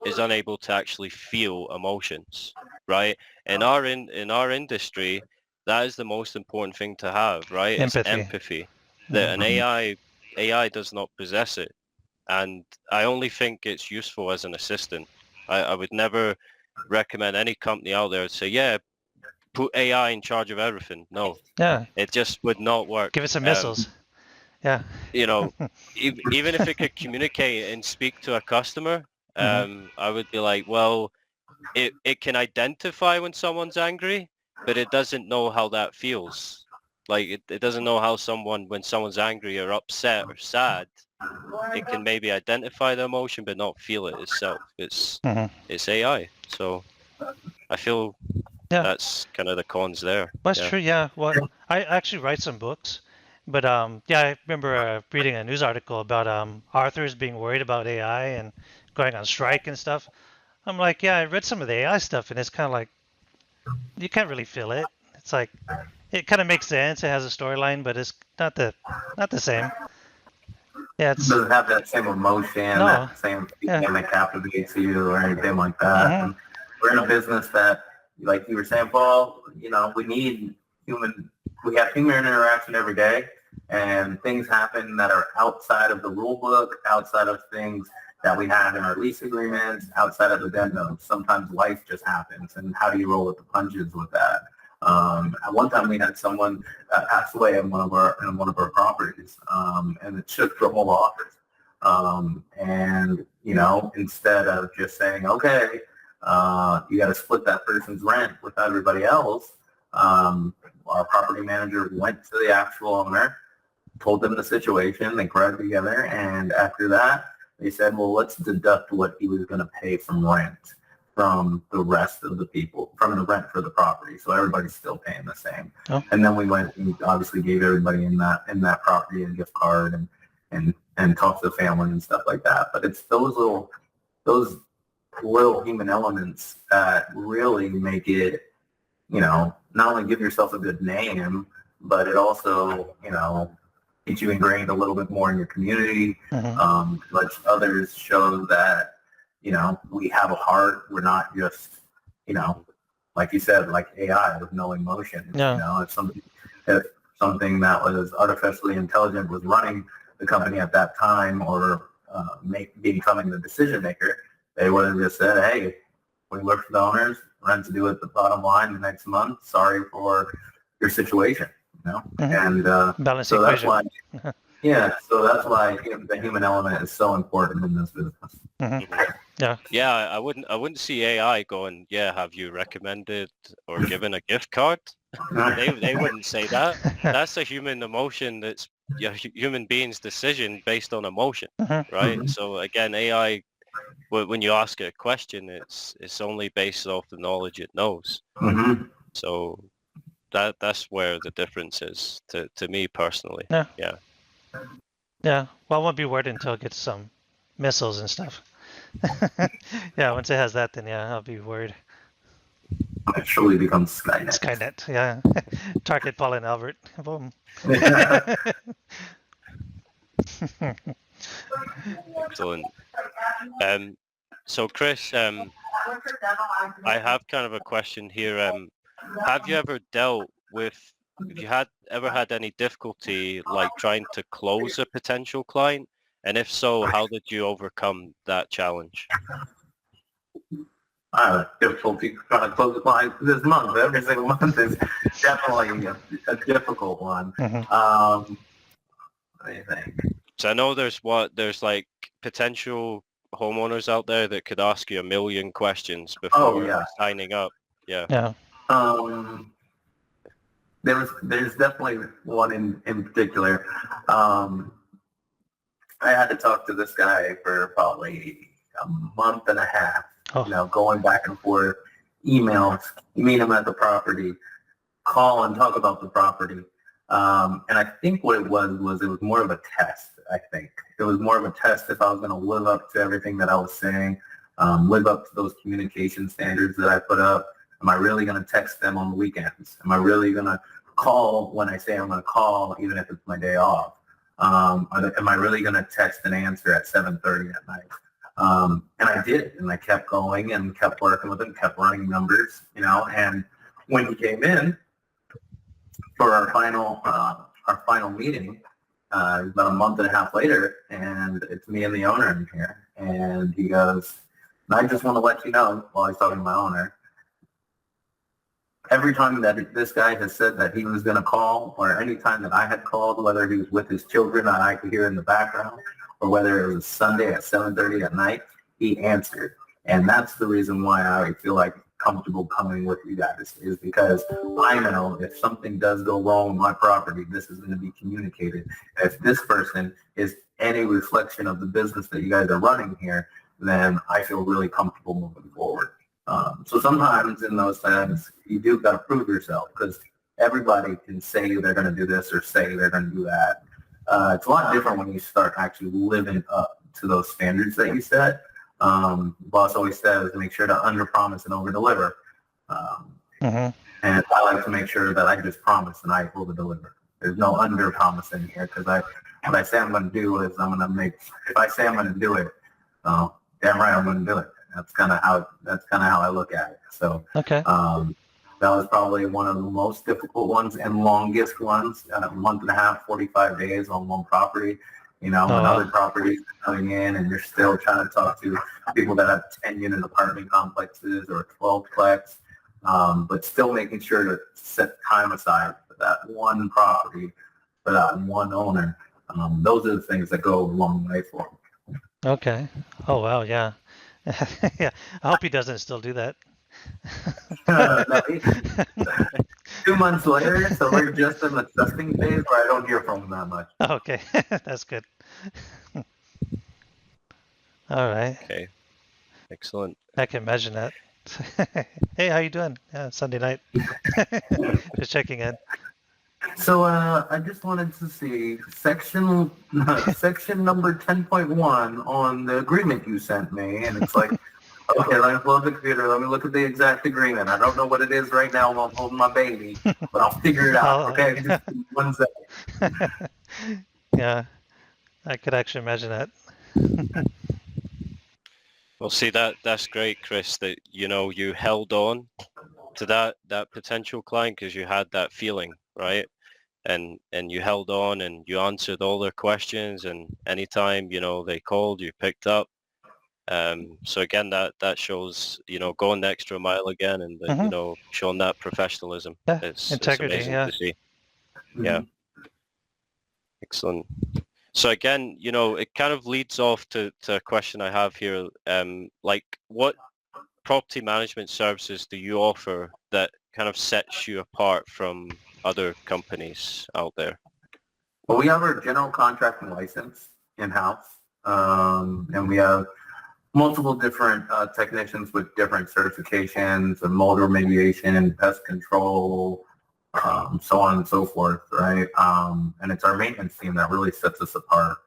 is unable to actually feel emotions, right? In our industry, that is the most important thing to have, right? Empathy. It's empathy. That an AI does not possess it. And I only think it's useful as an assistant. I would never recommend any company out there to say, yeah, put AI in charge of everything. No. Yeah. It just would not work. Give it some missiles. Yeah. Even if it could communicate and speak to a customer, I would be like, well, it can identify when someone's angry, but it doesn't know how that feels. Like it doesn't know how when someone's angry or upset or sad, it can maybe identify the emotion but not feel it itself. It's AI. So I feel that's kind of the cons there. That's true. Yeah. Well, I actually write some books, but I remember reading a news article about authors being worried about AI and going on strike and stuff. I'm like, I read some of the AI stuff, and it's kind of like you can't really feel it. It's like it kind of makes sense. It has a storyline, but it's not the same. Yeah, it doesn't have that same emotion, that same feeling that captivates you or anything like that. And we're in a business that, like you were saying, Paul, we have human interaction every day. and things happen that are outside of the rule book, outside of things that we have in our lease agreements, outside of addendums. Sometimes life just happens, and how do you roll with the punches with that? At one time, we had someone that passed away in one of our properties, and it shook the whole office. And instead of just saying, okay, you got to split that person's rent with everybody else, our property manager went to the actual owner, told them the situation, they cried together, and after that, they said, well, let's deduct what he was going to pay from rent from the rest of the people, from the rent for the property. So everybody's still paying the same. Oh. And then we went and obviously gave everybody in that property a gift card and talked to the family and stuff like that. But it's those little human elements that really make it, not only give yourself a good name, but it also, get you ingrained a little bit more in your community. Let others show that, we have a heart. We're not just, like you said, like AI with no emotion. Yeah. If something that was artificially intelligent was running the company at that time or becoming the decision maker, they would have just said, hey, we work for the owners, rent to do at the bottom line the next month. Sorry for your situation. And balance so equation. That's why, so that's why the human element is so important in this business. Yeah, I wouldn't see AI going, yeah, have you recommended or given a gift card? They wouldn't say that. That's a human emotion. That's human being's decision based on emotion, right? So again, AI, when you ask it a question, it's only based off the knowledge it knows. So that's where the difference is to me personally. Yeah. Well, I won't be worried until it gets some missiles and stuff. Yeah, once it has that, then I'll be worried. It truly becomes Skynet. Skynet, yeah. Target Paul and Albert. Boom. Excellent. So Chris, I have kind of a question here. Have you ever dealt with, have you ever had any difficulty like trying to close a potential client? And if so, how did you overcome that challenge? Difficulty trying to close the client this month. Every single month is definitely a difficult one. What do you think? So I know there's like potential homeowners out there that could ask you a million questions before signing up. Yeah. There's definitely one in particular. I had to talk to this guy for probably a month and a half. Going back and forth, emails, meet him at the property, call and talk about the property. And I think what it was more of a test, I think. It was more of a test if I was going to live up to everything that I was saying, live up to those communication standards that I put up. Am I really going to text them on the weekends? Am I really going to call when I say I'm going to call, even if it's my day off? Am I really going to text an answer at 7:30 at night? And I did, and I kept going and kept working with him, kept running numbers, and when he came in for our final meeting, about a month and a half later, and it's me and the owner in here, and he goes, I just want to let you know, while he's talking to my owner, every time that this guy has said that he was going to call, or any time that I had called, whether he was with his children and I could hear in the background, or whether it was Sunday at 7:30 at night, he answered. And that's the reason why I feel like comfortable coming with you guys, is because I know if something does go wrong on my property, this is going to be communicated. If this person is any reflection of the business that you guys are running here, then I feel really comfortable moving forward. So sometimes in those times, you do got to prove yourself, because everybody can say they're going to do this or say they're going to do that. It's a lot different when you start actually living up to those standards that you set. Boss always says, make sure to under-promise and over-deliver. And I like to make sure that I just promise and I over-deliver. There's no under-promising here, because what I say I'm going to do is if I say I'm going to do it, damn right I'm going to do it. That's kind of how I look at it. So, okay. That was probably one of the most difficult ones and longest ones, a month and a half, 45 days on one property. You know, Oh, when other wow. properties are coming in and you're still trying to talk to people that have 10-unit apartment complexes or 12-plex, but still making sure to set time aside for that one property, for that one owner. Those are the things that go a long way for them. Okay. Oh, wow. Yeah. Yeah. I hope he doesn't still do that. No, 2 months later, so we're just in the testing phase where I don't hear from them that much. Okay. That's good. All right. Okay, excellent. I can imagine that. Hey, how you doing? Yeah, Sunday night. Just checking in. So I just wanted to see section section number 10.1 on the agreement you sent me, and it's like, okay, let me pull up the computer. Let me look at the exact agreement. I don't know what it is right now while I'm holding my baby, but I'll figure it out. Okay, just 1 second. Yeah, I could actually imagine that. Well, see, that's great, Chris, that, you know, you held on to that potential client because you had that feeling, right? And you held on and you answered all their questions, and anytime, you know, they called, you picked up. So again, that shows, you know, going the extra mile again, and you Hmm. know, showing that professionalism. Yeah, It's integrity. amazing Yeah. to see. Yeah, Mhm. excellent. So again, you know, it kind of leads off to a question I have here. Like, what property management services do you offer that kind of sets you apart from other companies out there? Well, we have our general contracting license in-house, and we have multiple different technicians with different certifications, and mold remediation, pest control, so on and so forth, right? And it's our maintenance team that really sets us apart.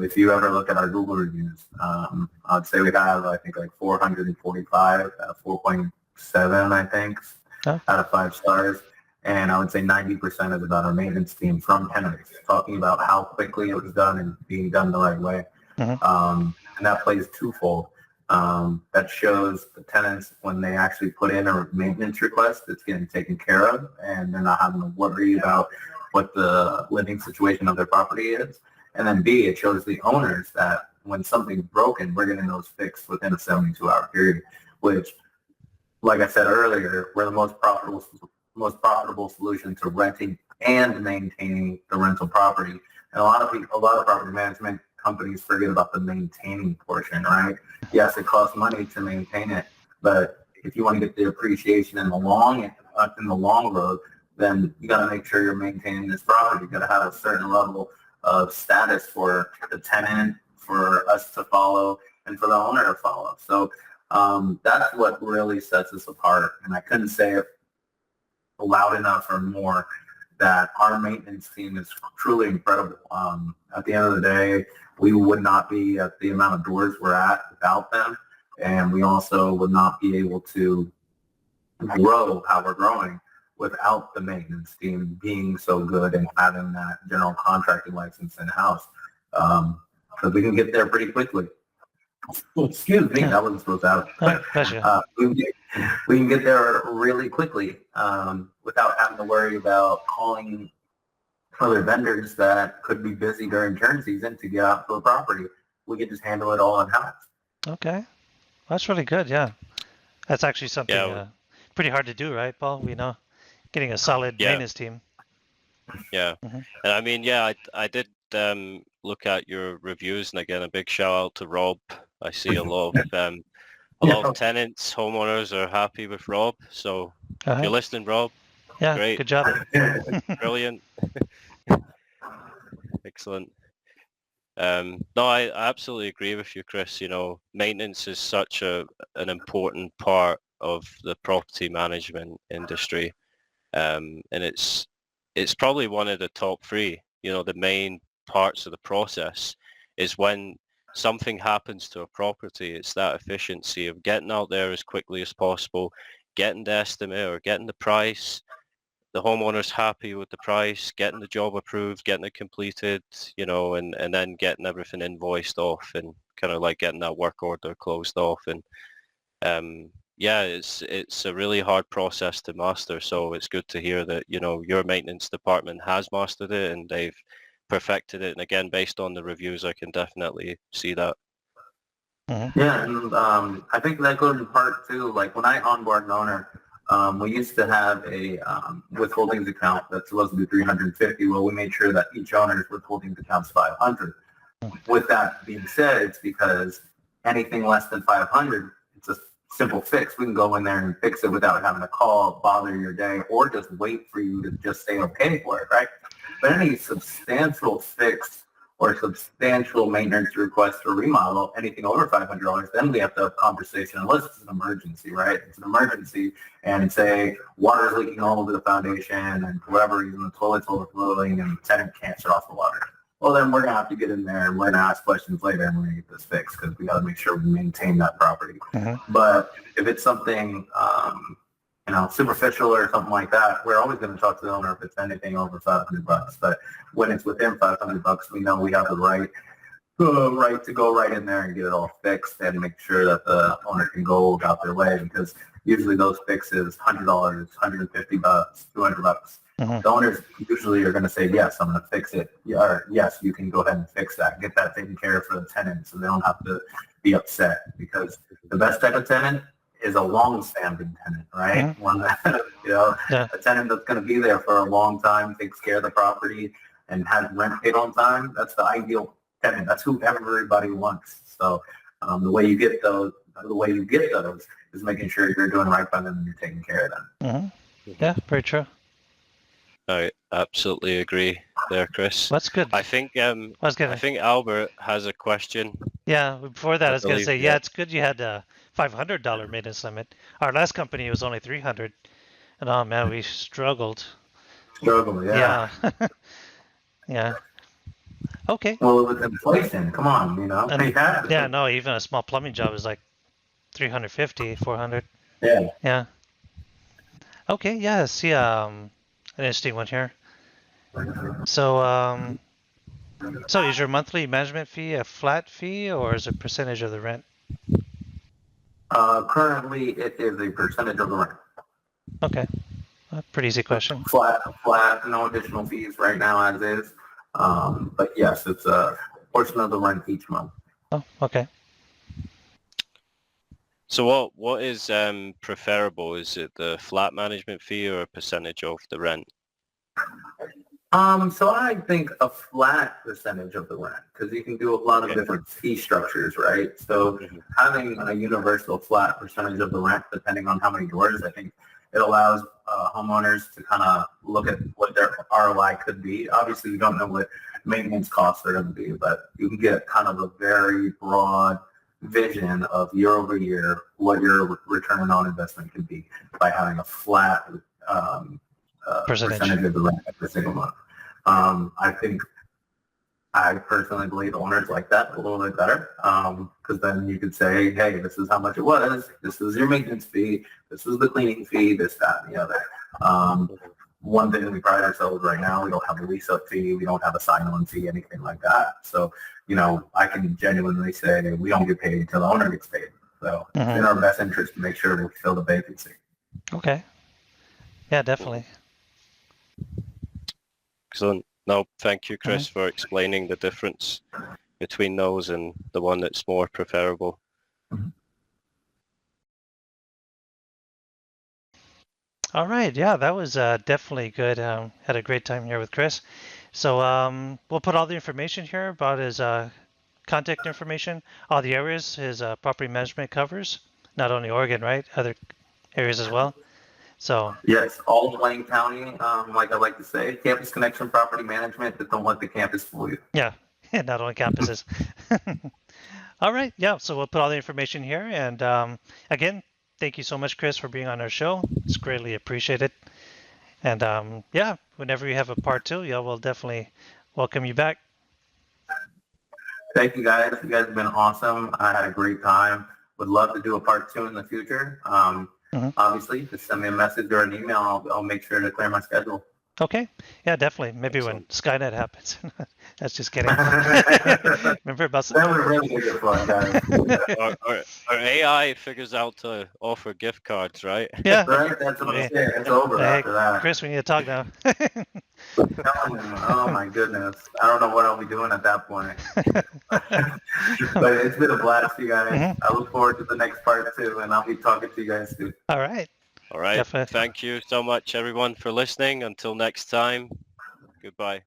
If you ever look at our Google reviews, I'd say we have, I think, like 445, 4.7, I think, Oh, out of 5 stars. And I would say 90% is about our maintenance team from tenants, talking about how quickly it was done and being done the right way. mhm. And that plays twofold. That shows the tenants when they actually put in a maintenance request, it's getting taken care of, and they're not having to worry about what the living situation of their property is. And then B, it shows the owners that when something's broken, we're getting those fixed within a 72-hour period, which, like I said earlier, we're the most profitable solution to renting and maintaining the rental property. And a lot of property management companies forget about the maintaining portion, right? Yes, it costs money to maintain it, but if you want to get the appreciation in the long road, then you got to make sure you're maintaining this property. You got to have a certain level of status for the tenant, for us to follow, and for the owner to follow. So that's what really sets us apart. And I couldn't say it loud enough or more that our maintenance team is truly incredible. At the end of the day, we would not be at the amount of doors we're at without them. And we also would not be able to grow how we're growing without the maintenance team being so good and having that general contracting license in-house. Because we can get there pretty quickly. Excuse me, Yeah. that wasn't supposed to happen. Oh, pleasure. We can get there really quickly without having to worry about calling other vendors that could be busy during turn season to get out to the property. We can just handle it all in-house. Okay. That's really good. Yeah. That's actually something Yeah, pretty hard to do, right, Paul? We know getting a solid yeah, maintenance team. yeah. Hmm. And I mean, yeah, I did look at your reviews, and again, a big shout out to Rob. I see a lot of tenants, homeowners are happy with Rob. So if Uh-huh. you're listening, Rob, Yeah. great, Good job. brilliant, excellent. No, I absolutely agree with you, Chris. You know, maintenance is such an important part of the property management industry, and it's probably one of the top three. You know, the main parts of the process is when something happens to a property. It's that efficiency of getting out there as quickly as possible, getting the estimate or getting the price, the homeowner's happy with the price, getting the job approved, getting it completed, you know, and then getting everything invoiced off and kind of like getting that work order closed off. And yeah, it's a really hard process to master. So it's good to hear that, you know, your maintenance department has mastered it and they've perfected it. And again, based on the reviews, I can definitely see that. Yeah, and I think that goes in part too. Like when I onboard an owner, we used to have a withholdings account that's supposed to be 350. Well, we made sure that each owner's withholdings account's 500. With that being said, it's because anything less than 500, it's a simple fix. We can go in there and fix it without having to call, bother your day, or just wait for you to just say okay for it, right? But any substantial fix or substantial maintenance request or remodel, anything over $500, then we have to have a conversation, unless it's an emergency, right? It's an emergency, and say water's leaking all over the foundation, and for whatever reason the toilet's overflowing and the tenant can't shut off the water. Well, then we're going to have to get in there and we're going to ask questions later and we're going to get this fixed because we got to make sure we maintain that property. But if it's something, superficial or something like that, we're always going to talk to the owner if it's anything over $500. But when it's within $500, we know we have the right to go right in there and get it all fixed and make sure that the owner can go about their way, because usually those fixes, $100, $150, $200. The owners usually are going to say, yes, I'm going to fix it. Or, yes, you can go ahead and fix that. Get that taken care of for the tenant so they don't have to be upset, because the best type of tenant is a long-standing tenant, right? One that, a tenant that's going to be there for a long time, takes care of the property, and has rent paid on time. That's the ideal tenant. That's who everybody wants. So the way you get those is making sure you're doing right by them and you're taking care of them. Yeah, very true. I absolutely agree there, Chris. That's good. I think Albert has a question. Yeah, before that, I was going to say, yeah, it's good you had a $500 maintenance limit. Our last company was only $300, and oh man, we struggled. Yeah. Yeah. Okay. Well, with inflation, come on, And, even a small plumbing job is like $350, $400. Yeah. Yeah. Okay. Yeah. See, an interesting one here. So, so is your monthly management fee a flat fee, or is it a percentage of the rent? Currently, it is a percentage of the rent. Okay. Pretty easy question. Flat, no additional fees right now as is. But yes, it's a portion of the rent each month. Oh, okay. So what is preferable? Is it the flat management fee or a percentage of the rent? So I think a flat percentage of the rent, because you can do a lot of different fee structures, right? So having a universal flat percentage of the rent, depending on how many doors, I think it allows homeowners to kind of look at what their ROI could be. Obviously, we don't know what maintenance costs are going to be, but you can get kind of a very broad vision of year over year what your return on investment can be by having a flat percentage of the rent every single month. I personally believe owners like that a little bit better, because then you could say, hey, this is how much it was, this is your maintenance fee, this is the cleaning fee, this, that, and the other. One thing we pride ourselves right now, we don't have a lease-up fee, we don't have a sign-on fee, anything like that. So, I can genuinely say we don't get paid until the owner gets paid. So it's in our best interest to make sure we fill the vacancy. Okay. Yeah, definitely. Excellent. No, thank you, Chris, for explaining the difference between those and the one that's more preferable. All right. Yeah, that was definitely good. Had a great time here with Chris. So we'll put all the information here about his contact information, all the areas his property management covers, not only Oregon, right? Other areas as well. So yes, all of Lane County, like I like to say, campus connection property management, but don't let the campus fool you. Yeah, not only campuses. All right, yeah, so we'll put all the information here. And again, thank you so much, Chris, for being on our show. It's greatly appreciated. And yeah, whenever you have a part two, we'll definitely welcome you back. Thank you, guys. You guys have been awesome. I had a great time. Would love to do a part two in the future. Obviously, just send me a message or an email. I'll make sure to clear my schedule. Okay. Yeah, definitely. Maybe when Skynet happens. That's just kidding. Remember about Then we really make it fun, guys. Our AI figures out to offer gift cards, right? Yeah. Right? That's what I'm Hey, saying. It's over hey, after that. Chris, we need to talk now. Oh my goodness. I don't know what I'll be doing at that point. But it's been a blast, you guys. I look forward to the next part too, and I'll be talking to you guys soon. All right. All right. Definitely. Thank you so much, everyone, for listening. Until next time, goodbye.